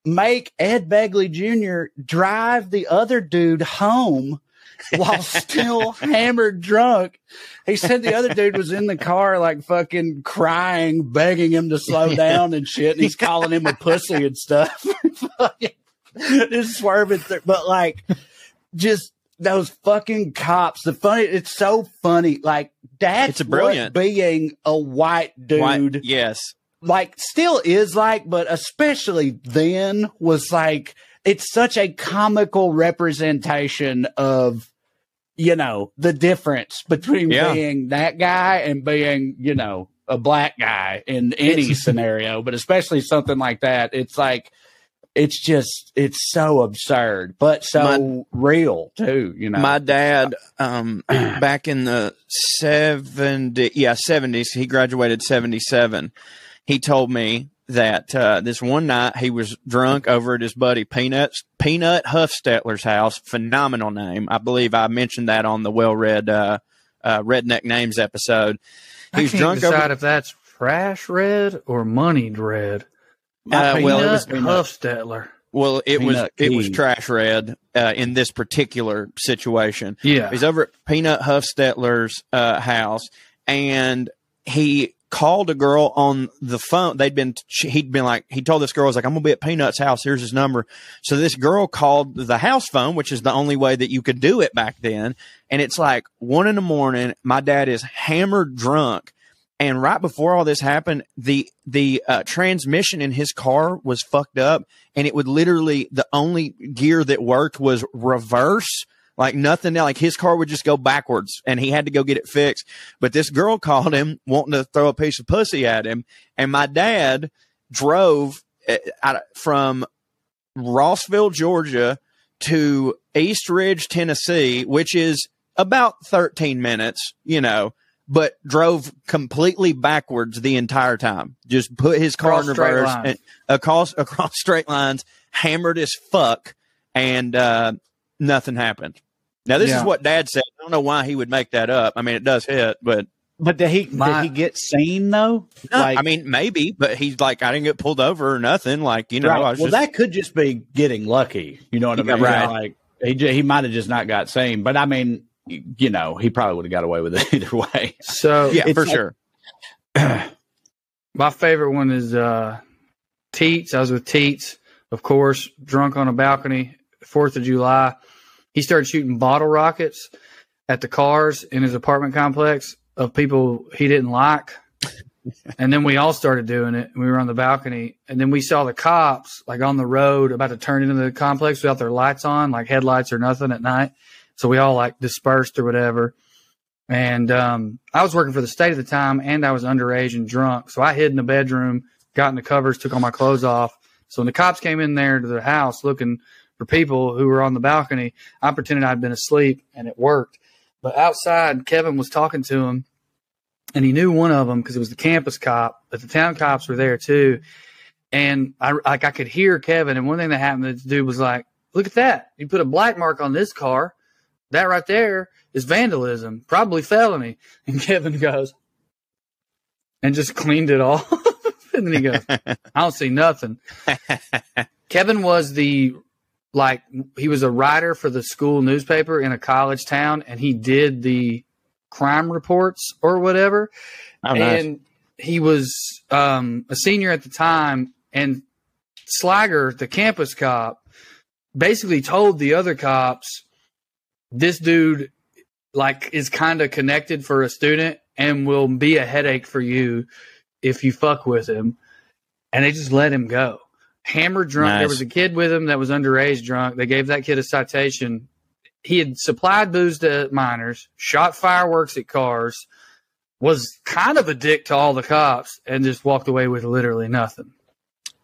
make Ed Begley Jr. drive the other dude home while still hammered drunk. He said the other dude was in the car like fucking crying, begging him to slow down and shit. And he's calling him a pussy and stuff. Just swerving through. But like, just those fucking cops. It's so funny. Like, that's what being a white dude. Yes. Like, still is like, but especially then was like, it's such a comical representation of, you know, the difference between being that guy and being, you know, a black guy in any scenario, but especially something like that. It's like, it's so absurd, but so real too, you know. My dad, back in the 70s, he graduated 77. He told me that this one night he was drunk over at his buddy Peanut Huffstetler's house. Phenomenal name. I believe I mentioned that on the WellRed Redneck Names episode. He can't decide if that's trash red or moneyed red. Well, it was Huffstetler. Well, it was trash red in this particular situation. Yeah, he's over at Peanut Huffstetler's house, and he called a girl on the phone. He told this girl, I was like, I'm gonna be at Peanut's house. Here's his number. So this girl called the house phone, which is the only way that you could do it back then. And it's like 1 a.m. My dad is hammered drunk. And right before all this happened, the transmission in his car was fucked up, and it would literally, the only gear that worked was reverse, Like nothing, like his car would just go backwards and he had to go get it fixed. But this girl called him wanting to throw a piece of pussy at him. And my dad drove from Rossville, Georgia to East Ridge, Tennessee, which is about 13 minutes, but drove completely backwards the entire time. Just put his car in reverse and across straight lines, hammered as fuck, and nothing happened. Now, this is what Dad said. I don't know why he would make that up. I mean, it does hit, but did he get seen though? No, I mean, maybe, but he's like, I didn't get pulled over or nothing. Like, right. That could just be getting lucky. You know what I mean? Right. Like he might have just not got seen, but I mean, he probably would have got away with it either way. So yeah, for sure. My favorite one is Teets. I was with Teets, of course, drunk on a balcony, 4th of July. He started shooting bottle rockets at the cars in his apartment complex of people he didn't like. And then we all started doing it. We were on the balcony, and then we saw the cops like on the road about to turn into the complex without their lights on, like headlights or nothing at night. So we all like dispersed or whatever. And I was working for the state at the time, and I was underage and drunk. So I hid in the bedroom, got in the covers, took all my clothes off. So when the cops came in there to the house looking for people who were on the balcony, I pretended I'd been asleep, and it worked. But outside, Kevin was talking to him, and he knew one of them because it was the campus cop, but the town cops were there too. And I could hear Kevin. And one thing that happened, this dude was like, "Look at that! You put a black mark on this car. That right there is vandalism, probably felony." And Kevin goes and just cleaned it off. And then he goes, "I don't see nothing." Kevin was he was a writer for the school newspaper in a college town, and he did the crime reports or whatever. Oh, nice. And he was a senior at the time, and Slager, the campus cop, basically told the other cops, this dude is kind of connected for a student and will be a headache for you if you fuck with him. And they just let him go. Hammered drunk. Nice. There was a kid with him that was underage drunk. They gave that kid a citation. He had supplied booze to minors, shot fireworks at cars, was kind of a dick to all the cops, and just walked away with literally nothing.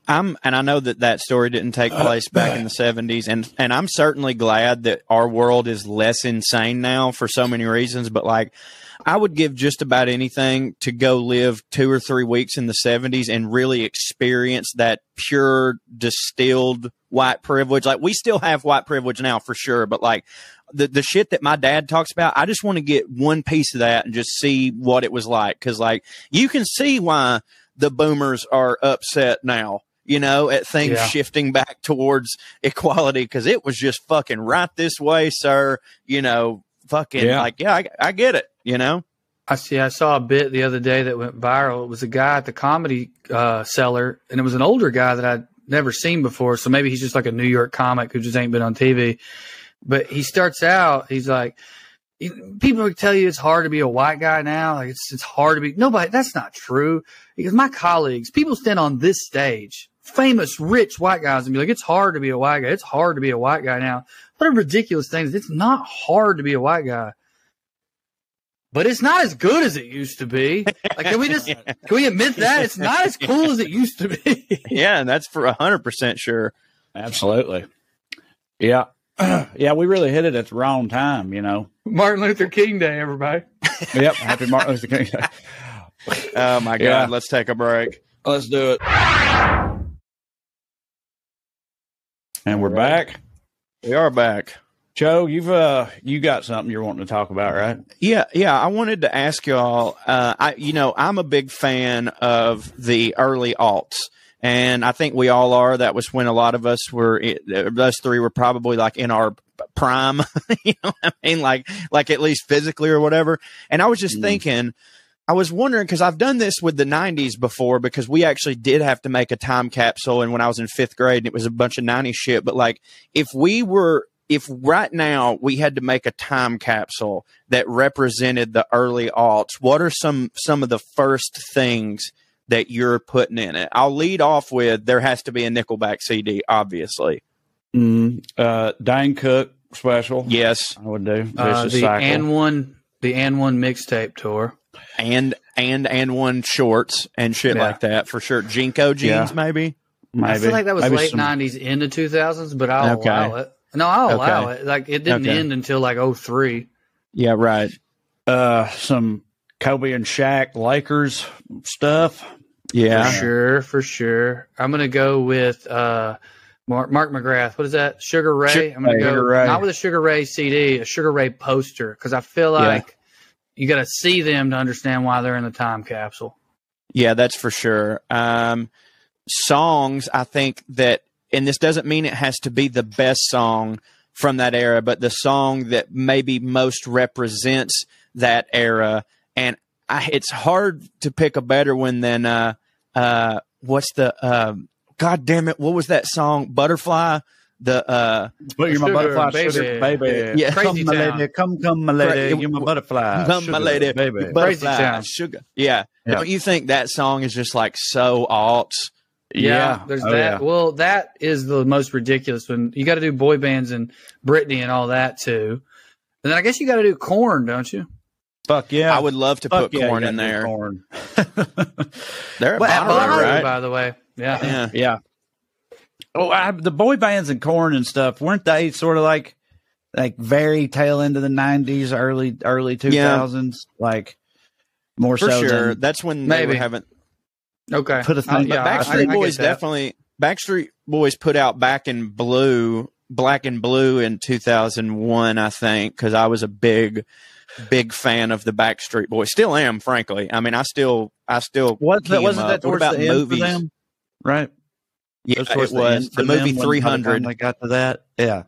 And I know that story didn't take place back in the 70s, and I'm certainly glad that our world is less insane now for so many reasons, but I would give just about anything to go live 2 or 3 weeks in the 70s and really experience that pure distilled white privilege. We still have white privilege now for sure, but the shit that my dad talks about, I just want to get one piece of that and just see what it was like. 'Cause you can see why the boomers are upset now, at things shifting back towards equality. 'Cause it was just fucking right this way, sir. I get it. I saw a bit the other day that went viral. It was a guy at the Comedy Cellar, and it was an older guy that I'd never seen before. So maybe he's just like a New York comic who just ain't been on TV. But he starts out, he's like, people tell you it's hard to be a white guy now. It's hard to be nobody. That's not true. Because my colleagues, people stand on this stage, famous, rich white guys, and be like, it's hard to be a white guy. It's hard to be a white guy now. What a ridiculous thing. It's not hard to be a white guy. But it's not as good as it used to be. Can we admit that? It's not as cool as it used to be. Yeah, and that's for 100% sure. Absolutely. Yeah. Yeah, we really hit it at the wrong time, Martin Luther King Day, everybody. Yep, happy Martin Luther King Day. Oh, my God. Yeah. Let's take a break. Let's do it. And we're back. We are back. Joe, you got something you're wanting to talk about, right? Yeah. I wanted to ask y'all. I'm a big fan of the early aughts, and I think we all are. That was when a lot of us us three were probably in our prime. You know what I mean? Like at least physically or whatever. And I was just thinking, I was wondering, because I've done this with the 90s before, because we actually did have to make a time capsule, and when I was in 5th grade, and it was a bunch of 90s shit. But if right now we had to make a time capsule that represented the early aughts, what are some of the first things that you're putting in it? I'll lead off with, there has to be a Nickelback CD, obviously. Dane Cook, special. Yes, I would do The and one mixtape tour. And one shorts and shit like that for sure. Jinko jeans, maybe. I feel like that was late 90s into 2000s, but I'll allow it. No, I'll allow it. Like it didn't end until like 03. Yeah, right. Some Kobe and Shaq Lakers stuff. Yeah, for sure. I'm gonna go with Mark McGrath. What is that? Sugar Ray. I'm gonna go not with a Sugar Ray CD, a Sugar Ray poster, because I feel like you got to see them to understand why they're in the time capsule. Yeah, that's for sure. Songs, I think that, and this doesn't mean it has to be the best song from that era, but the song that maybe most represents that era. And it's hard to pick a better one than what's the God damn it? What was that song? Butterfly. The you're my butterfly, sugar baby. Yeah, come my lady, come my lady, you're my butterfly, come sugar, my lady, baby, butterfly, sugar. Yeah. Don't you think that song is just like so aughts? Yeah, there's that. Yeah. Well, that is the most ridiculous one. You got to do boy bands and Britney and all that too. And then I guess you got to do Korn, don't you? Fuck yeah! I would love to put Korn in there. Korn. They're right? By the way. Yeah. Oh, the boy bands and Korn and stuff, weren't they sort of like very tail end of the 90s, early 2000s? Like more for so sure. Than that's when maybe they haven't put a thing. Backstreet Boys definitely. Backstreet Boys put out Black and Blue in 2001, I think, because I was a big fan of the Backstreet Boys. Still am, frankly. I mean, I still. Wasn't that towards the end for them? Right. Yeah, it was the movie 300. I got to that. Yeah,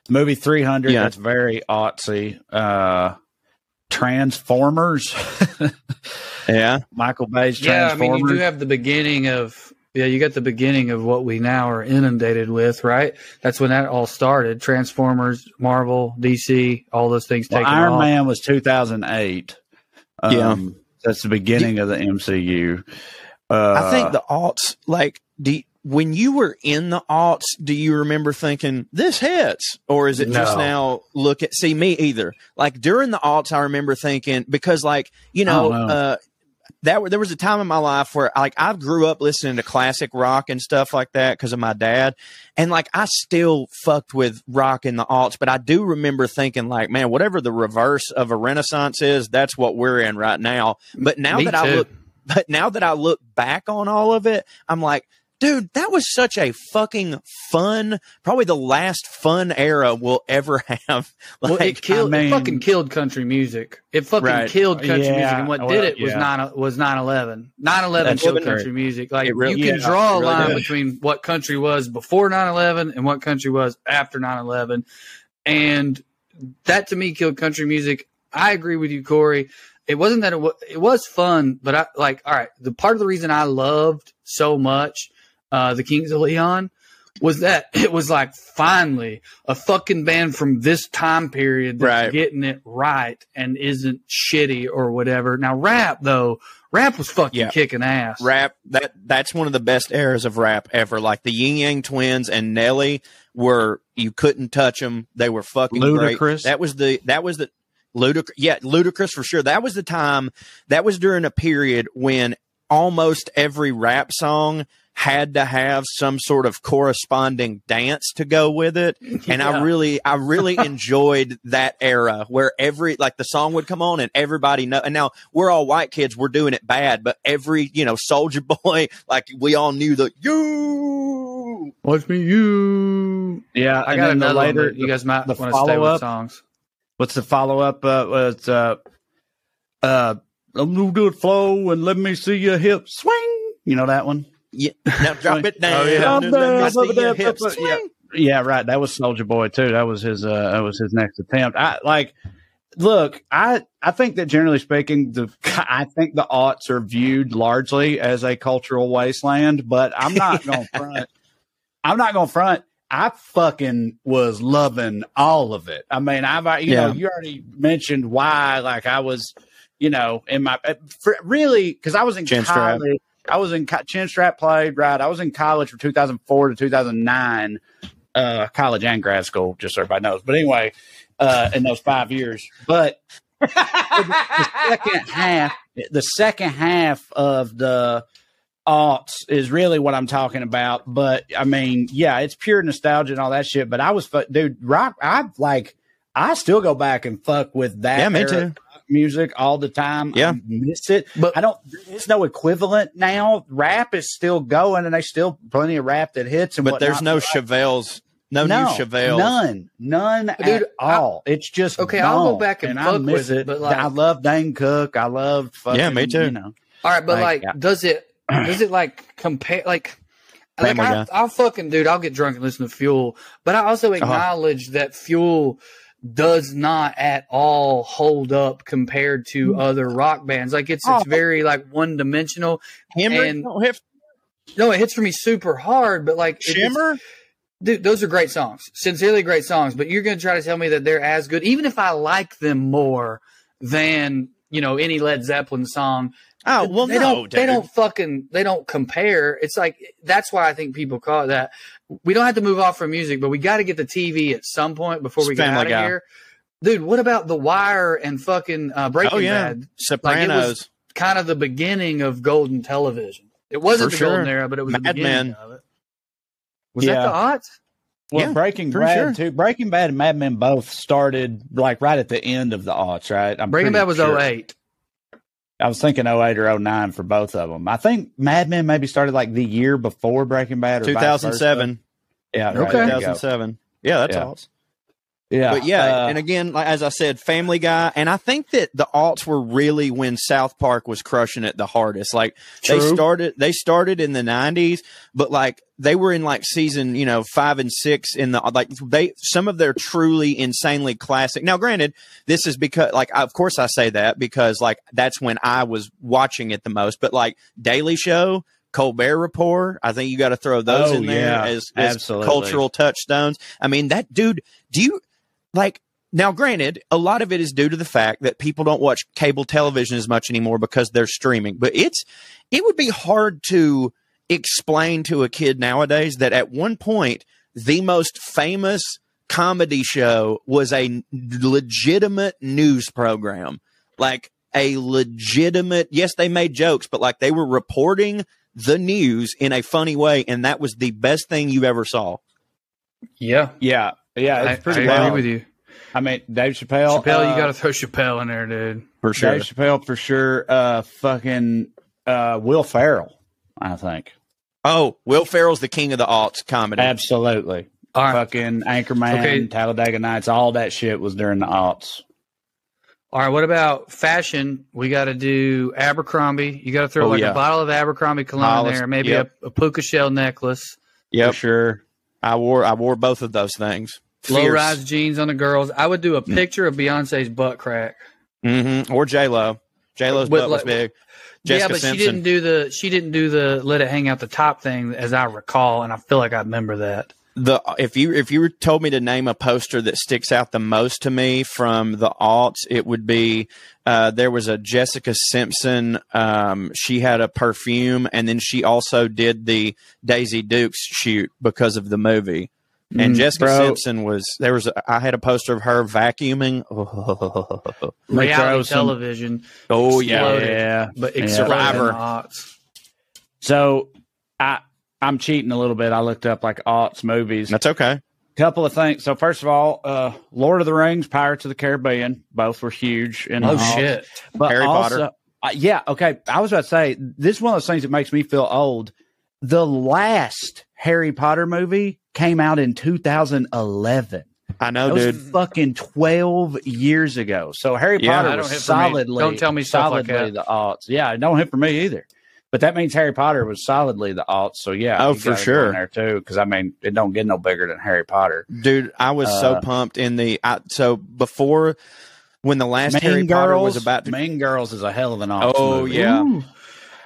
the movie 300. Yeah. That's very aughtsy. Transformers. Yeah, Michael Bay's Transformers. Yeah, I mean, you do have the beginning of. Yeah, you got the beginning of what we now are inundated with, right? That's when that all started. Transformers, Marvel, DC, all those things. Iron Man was 2008. That's the beginning of the MCU. I think the aughts, like, when you were in the aughts, do you remember thinking this hits, or is it just now see me either? Like during the aughts, I remember thinking, because like, there was a time in my life where like I grew up listening to classic rock and stuff like that because of my dad. And like, I still fucked with rock in the aughts, but I do remember thinking like, man, whatever the reverse of a renaissance is, that's what we're in right now. But now that I look back on all of it, I'm like, dude, that was such a fucking fun, probably the last fun era we'll ever have. Like, it fucking killed country music. It fucking killed country music. And what did it was 9/11. 9/11 killed country music. Like, you can draw a line between what country was before 9/11 and what country was after 9/11. And that to me killed country music. I agree with you, Corey. It wasn't that it was fun, but all right, the part of the reason I loved so much the Kings of Leon was that it was like finally a fucking band from this time period that's getting it right and isn't shitty or whatever. Now rap was fucking kicking ass. Rap, that's one of the best eras of rap ever. Like the Yin Yang Twins and Nelly you couldn't touch them. They were fucking Ludacris. Great. That was the Ludacris. Yeah, Ludacris for sure. That was the time. That was during a period when almost every rap song had to have some sort of corresponding dance to go with it. And I really enjoyed that era where the song would come on and everybody know. And now we're all white kids. We're doing it bad, but every, Soulja Boy, like we all knew the you watch me, you. Yeah. I got another later. You guys might want to stay with songs. What's the follow up? It's a little good flow and let me see your hips swing. You know that one? Yeah. Now drop it down. Yeah, right. That was Soulja Boy too. That was his next attempt. I think that generally speaking, I think the aughts are viewed largely as a cultural wasteland, but I'm not going to front. I fucking was loving all of it. I mean, you already mentioned why, like I was, in my, because I was in college. I was in Chin Strap played, right? I was in college from 2004 to 2009. college and grad school, just so everybody knows. But anyway, in those 5 years. But the second half of the aughts is really what I'm talking about. But I mean, yeah, it's pure nostalgia and all that shit. But dude, rock. I still go back and fuck with that. Yeah, me too. Music all the time. Yeah. I miss it. But it's no equivalent now. Rap is still going, and there's still plenty of rap that hits. And but there's no Chevelle's. No new Chevelle. None Dude, at all. It's just okay. gone, I'll go back and fuck with it. But like, I love Dane Cook. I love fucking. Yeah, me too. You know. All right, but does it like compare like? I'll fucking dude. I'll get drunk and listen to Fuel, but I also acknowledge that Fuel does not at all hold up compared to other rock bands. Like it's very like one dimensional. No, it hits for me super hard. But like Shimmer. Dude, those are great songs. Sincerely great songs. But you're going to try to tell me that they're as good, even if I like them more than, any Led Zeppelin song. Oh, well, they don't compare. It's like, that's why I think people call it that. We don't have to move off from music, but we got to get the TV at some point before we get out of here. Dude, what about The Wire and fucking Breaking Bad? Sopranos. Like, it was kind of the beginning of golden television. It wasn't golden era, but it was the beginning of it. Was that the aughts? Well, Breaking Bad too. Breaking Bad and Mad Men both started like right at the end of the aughts, right? Breaking Bad was 08. I was thinking 08 or 09 for both of them. I think Mad Men maybe started like the year before Breaking Bad. Or 2007. Yeah. Okay. 2007. Yeah, that's aughts. Yeah. But and again, like, as I said, Family Guy. And I think that the aughts were really when South Park was crushing it the hardest. Like they started in the 90s, but like they were in like season, 5 and 6 in the, some of their truly insanely classic. Now, granted, this is because of course I say that because like that's when I was watching it the most, but like Daily Show, Colbert Report, I think you got to throw those in there as cultural touchstones. I mean, that dude, now granted, a lot of it is due to the fact that people don't watch cable television as much anymore because they're streaming, but it would be hard to explain to a kid nowadays that at one point, the most famous comedy show was a legitimate news program, like a legitimate, yes, they made jokes, but like they were reporting the news in a funny way. And that was the best thing you ever saw. Yeah. It's pretty I agree with you. I mean, Dave Chappelle. You got to throw Chappelle in there, dude. For sure. Dave Chappelle, for sure. Will Ferrell, I think. Oh, Will Ferrell's the king of the aughts comedy. Absolutely. All right. Fucking Anchorman, Talladega Nights, all that shit was during the aughts. All right, what about fashion? We got to do Abercrombie. You got to throw a bottle of Abercrombie cologne in there, maybe a puka shell necklace. Yeah, for sure. I wore both of those things. Low-rise jeans on the girls. I would do a picture of Beyonce's butt crack. Mm-hmm. Or J-Lo. J-Lo's butt was big. Jessica Simpson. she didn't do the let it hang out the top thing, as I recall, and I feel like I remember that. If you told me to name a poster that sticks out the most to me from the aughts, it would be there was a Jessica Simpson. She had a perfume, and then she also did the Daisy Dukes shoot because of the movie. And Jessica Simpson I had a poster of her vacuuming. Reality television. Oh, yeah. But Survivor. So I'm cheating a little bit. I looked up like aughts movies. That's okay. Couple of things. So first of all, Lord of the Rings, Pirates of the Caribbean, both were huge. Shit. But Harry Potter. Yeah. Okay. I was about to say, this is one of those things that makes me feel old. The last Harry Potter movie came out in 2011. I know, dude. Was fucking 12 years ago. So Harry Potter was solidly. Don't tell me stuff like that. The aughts. Yeah, don't hit for me either. But that means Harry Potter was solidly the aughts. So yeah, for sure in there too. Because I mean, it don't get no bigger than Harry Potter, dude. I was so pumped so before when the last Harry Potter was about to. Mean Girls is a hell of an aughts movie. Yeah. Ooh.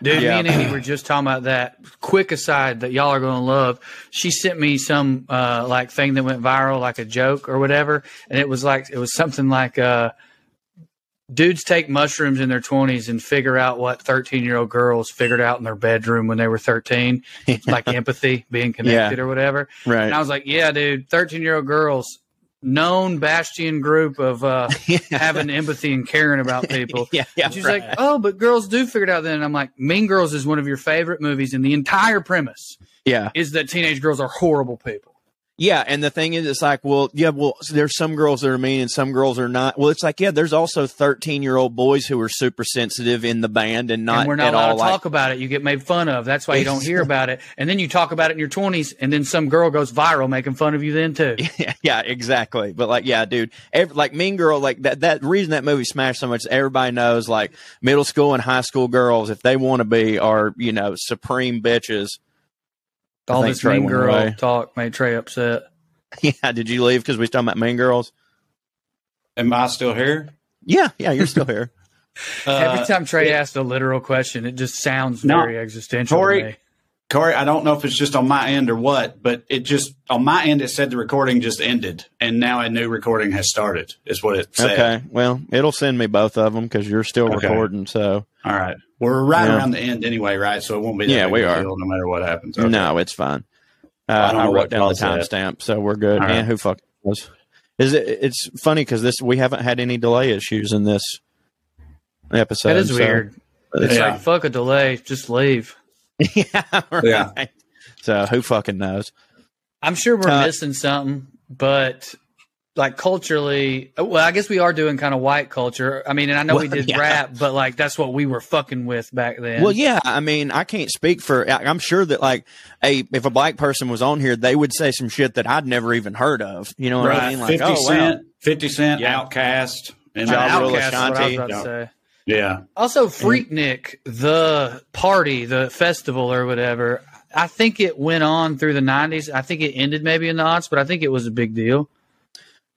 Dude, me and Andy were just talking about that. Quick aside that y'all are going to love. She sent me some thing that went viral, like a joke or whatever, and it was something like dudes take mushrooms in their 20s and figure out what 13-year-old girls figured out in their bedroom when they were 13, like empathy, being connected or whatever. Right. And I was like, yeah, dude, 13-year-old girls, known bastion group of having empathy and caring about people. And she's like, oh, but girls do figure it out then. And I'm like, Mean Girls is one of your favorite movies, and the entire premise is that teenage girls are horrible people. Yeah, and the thing is, it's like, well, there's some girls that are mean and some girls are not. Well, it's like, there's also 13-year-old boys who are super sensitive in the band and not. And we're not at allowed all to talk about it. You get made fun of. That's why you don't hear about it. And then you talk about it in your 20s, and then some girl goes viral making fun of you then too. Yeah, exactly. But like, dude, like Mean Girl, like that reason that movie smashed so much, everybody knows, like middle school and high school girls, if they want to be, are, supreme bitches. All this Mean Girl talk made Trae upset. Yeah, did you leave because we was talking about Mean Girls? Am I still here? Yeah, you're still here. Every time Trae asks a literal question, it just sounds very existential to me. Corey, I don't know if it's just on my end or what, but it just, on my end, it said the recording just ended, and now a new recording has started, is what it said. Okay, well, it'll send me both of them because you're still recording, so. All right. We're right around the end anyway, right? So it won't be that big a deal no matter what happens. Okay. No, it's fine. I wrote down the timestamp, so we're good. Right. And who fucking knows? It's funny because we haven't had any delay issues in this episode. That is weird. It's like, fuck a delay, just leave. Right. So who fucking knows? I'm sure we're missing something, but like culturally, well, I guess we are doing kind of white culture. I mean, and I know we did rap, but like that's what we were fucking with back then. Well, yeah. I mean, I can't speak for. I'm sure that like if a black person was on here, they would say some shit that I'd never even heard of. You know what I mean? Like 50 Cent, Outkast, and Outkast. What I was about to say. Yeah. Also, Freaknik, the party, the festival or whatever, I think it went on through the 90s. I think it ended maybe in the aughts, but I think it was a big deal.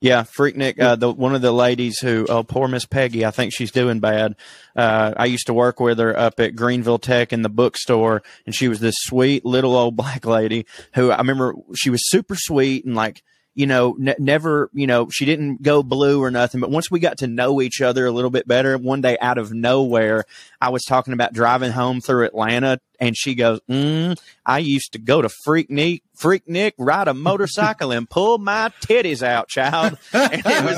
Yeah, Freaknik, one of the ladies who, poor Miss Peggy, I think she's doing bad. I used to work with her up at Greenville Tech in the bookstore, and she was this sweet little old black lady who I remember she was super sweet and like, never, she didn't go blue or nothing. But once we got to know each other a little bit better, one day out of nowhere, I was talking about driving home through Atlanta, and she goes, I used to go to Freaknik, ride a motorcycle and pull my titties out, child. And it was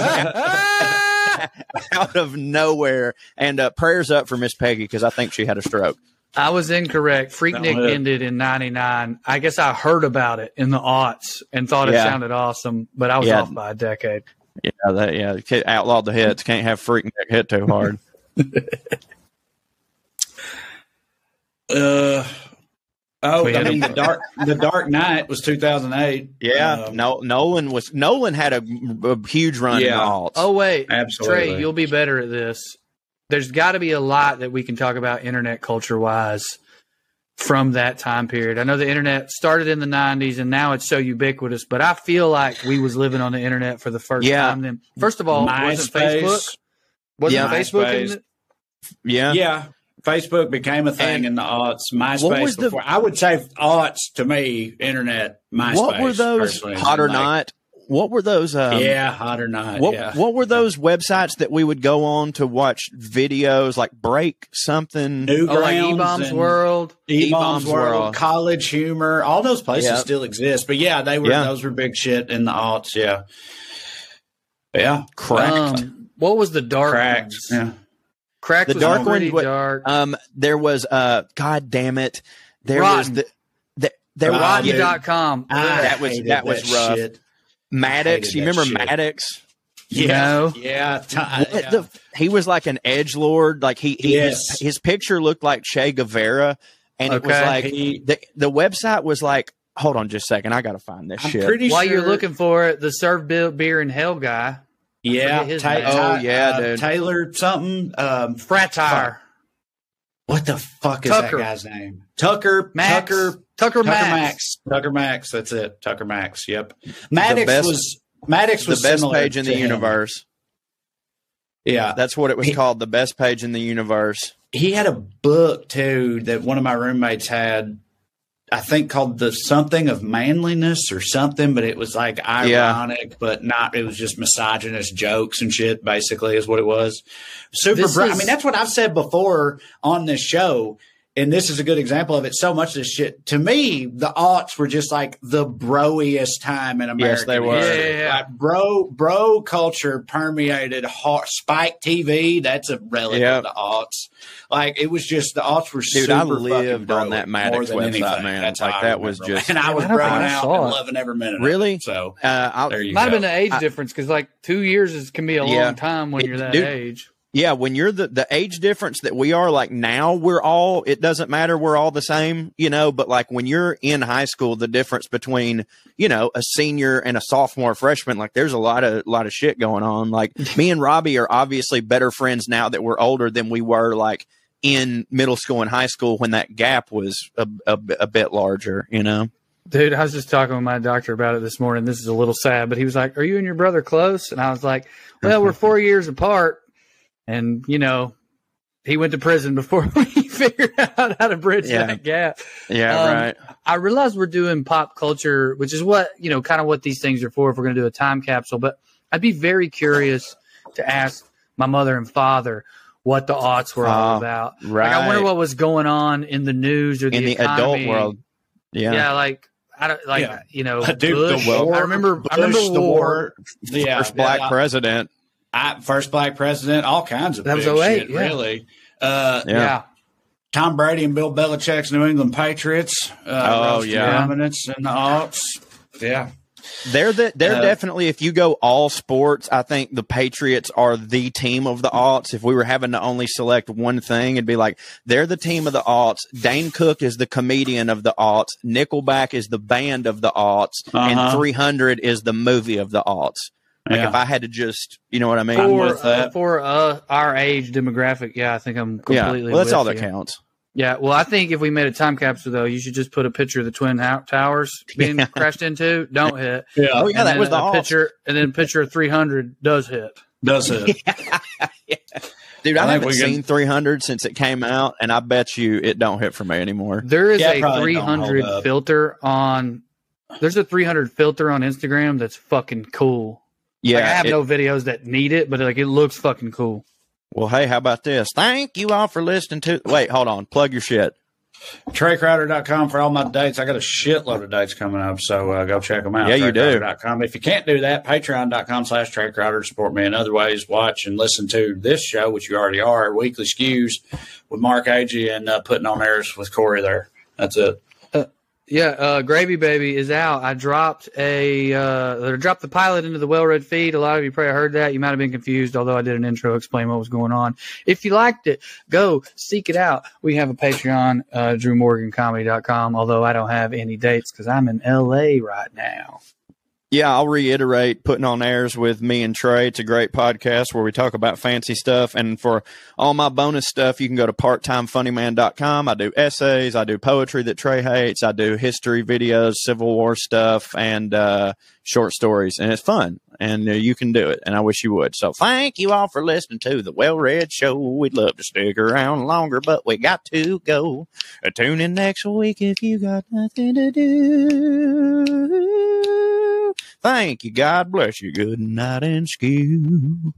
out of nowhere. And prayers up for Miss Peggy because I think she had a stroke. I was incorrect. Freaknik ended in 99. I guess I heard about it in the aughts and thought it sounded awesome, but I was off by a decade. Yeah, outlawed the hits. Can't have Freaknik hit too hard. The Dark Knight was 2008. Yeah, Nolan had a huge run in the aughts. Oh wait, absolutely. Trae, you'll be better at this. There's got to be a lot that we can talk about internet culture-wise from that time period. I know the internet started in the 90s, and now it's so ubiquitous, but I feel like we was living on the internet for the first time then. First of all, wasn't Facebook? Wasn't Facebook in it? Yeah. Facebook became a thing in the aughts. MySpace before. I would say aughts to me, internet, MySpace. What were those, Hot or Not? What were those? Hot or Not. What were those websites that we would go on to watch videos, like Break something? Like E-Bombs World, E-Bombs World, College Humor. All those places still exist, but they were those were big shit in the aughts. Yeah. Cracked. What was the dark ones? Yeah. Cracked the was dark pretty one. Dark. There was God damn it. There Rotten. was Rotten.com. That was rough. Shit. Maddox, you remember Maddox? Yeah. He was like an edgelord. Like his picture looked like Che Guevara, and it was like the website was like. Hold on, just a second. I gotta find this shit. While you're looking for it, the serve beer in hell guy. Yeah. Dude. Taylor something. Fratire. What the fuck is that guy's name? Tucker Max. Tucker Max. That's it. Tucker Max. Yep. Maddox was the best page in the universe. Yeah. That's what it was called. The best page in the universe. He had a book too that one of my roommates had. I think called the something of manliness or something, but it was like ironic, but not, it was just misogynist jokes and shit, basically is what it was. Super bright. I mean, that's what I've said before on this show. And this is a good example of it. So much of this shit, to me, the aughts were just like the broiest time in America. Yes, they were. Yeah. Like bro culture permeated Spike TV. That's a relic of the aughts. Like, it was just, the aughts were super I lived on that Maddox website, anything. man. That's like, that was remember, just. and I was broken out and loving every minute. Really? Of it. So, there you might go. have been the age difference, because like 2 years can be a long time when you're that age. Yeah, when you're the age difference that we are, like now it doesn't matter, we're all the same, but like when you're in high school, the difference between, a senior and a sophomore freshman, like there's a lot of shit going on. Like me and Robbie are obviously better friends now that we're older than we were like in middle school and high school when that gap was a bit larger, Dude, I was just talking with my doctor about it this morning. This is a little sad, but he was like, "Are you and your brother close?" And I was like, "Well, we're 4 years apart." And, he went to prison before we figured out how to bridge that gap. Yeah, right. I realize we're doing pop culture, which is what, kind of what these things are for if we're going to do a time capsule. But I'd be very curious to ask my mother and father what the aughts were all about. Right. Like, I wonder what was going on in the news or in the economy. adult world. Yeah. Yeah, like, I don't Dude, Bush. the war, I remember the war. First black president. First black president, all kinds of that was big 08, shit, really. Tom Brady and Bill Belichick's New England Patriots. Dominance in the aughts. Yeah. They're definitely, if you go all sports, I think the Patriots are the team of the aughts. If we were having to only select one thing, it'd be like, they're the team of the aughts. Dane Cook is the comedian of the aughts. Nickelback is the band of the aughts. And 300 is the movie of the aughts. Like if I had to just, you know what I mean? For our age demographic, I think I'm completely well, that's all that you. counts. Yeah, well, I think if we made a time capsule, though, you should just put a picture of the Twin Towers being crashed into. Don't hit. Yeah. Oh, yeah, that was the picture. And then a picture of 300 does hit. Dude, I haven't seen 300 since it came out, and I bet you it don't hit for me anymore. There is a 300 filter on – there's a 300 filter on Instagram that's fucking cool. Yeah, like, I have no videos that need it, but like it looks fucking cool. Well, hey, how about this? Thank you all for listening to. Wait, hold on. Plug your shit. TraeCrowder.com for all my dates. I got a shitload of dates coming up, so go check them out. Yeah, you do. If you can't do that, Patreon.com/TraeCrowder. Support me in other ways. Watch and listen to this show, which you already are, Weekly Skews with Mark Agee and Putting on Airs with Corey there. That's it. Gravy Baby is out. I dropped dropped the pilot into the WellRed feed. A lot of you probably heard that. You might have been confused, although I did an intro explain what was going on. If you liked it, go seek it out. We have a Patreon, DrewMorganComedy.com, although I don't have any dates because I'm in LA right now. Yeah, I'll reiterate, Putting on Airs with me and Trae. It's a great podcast where we talk about fancy stuff. And for all my bonus stuff, you can go to parttimefunnyman.com. I do essays. I do poetry that Trae hates. I do history videos, Civil War stuff, and short stories. And it's fun. And you can do it. And I wish you would. So thank you all for listening to the WellRed Show. We'd love to stick around longer, but we got to go. Tune in next week if you got nothing to do. Thank you. God bless you. Good night and skew.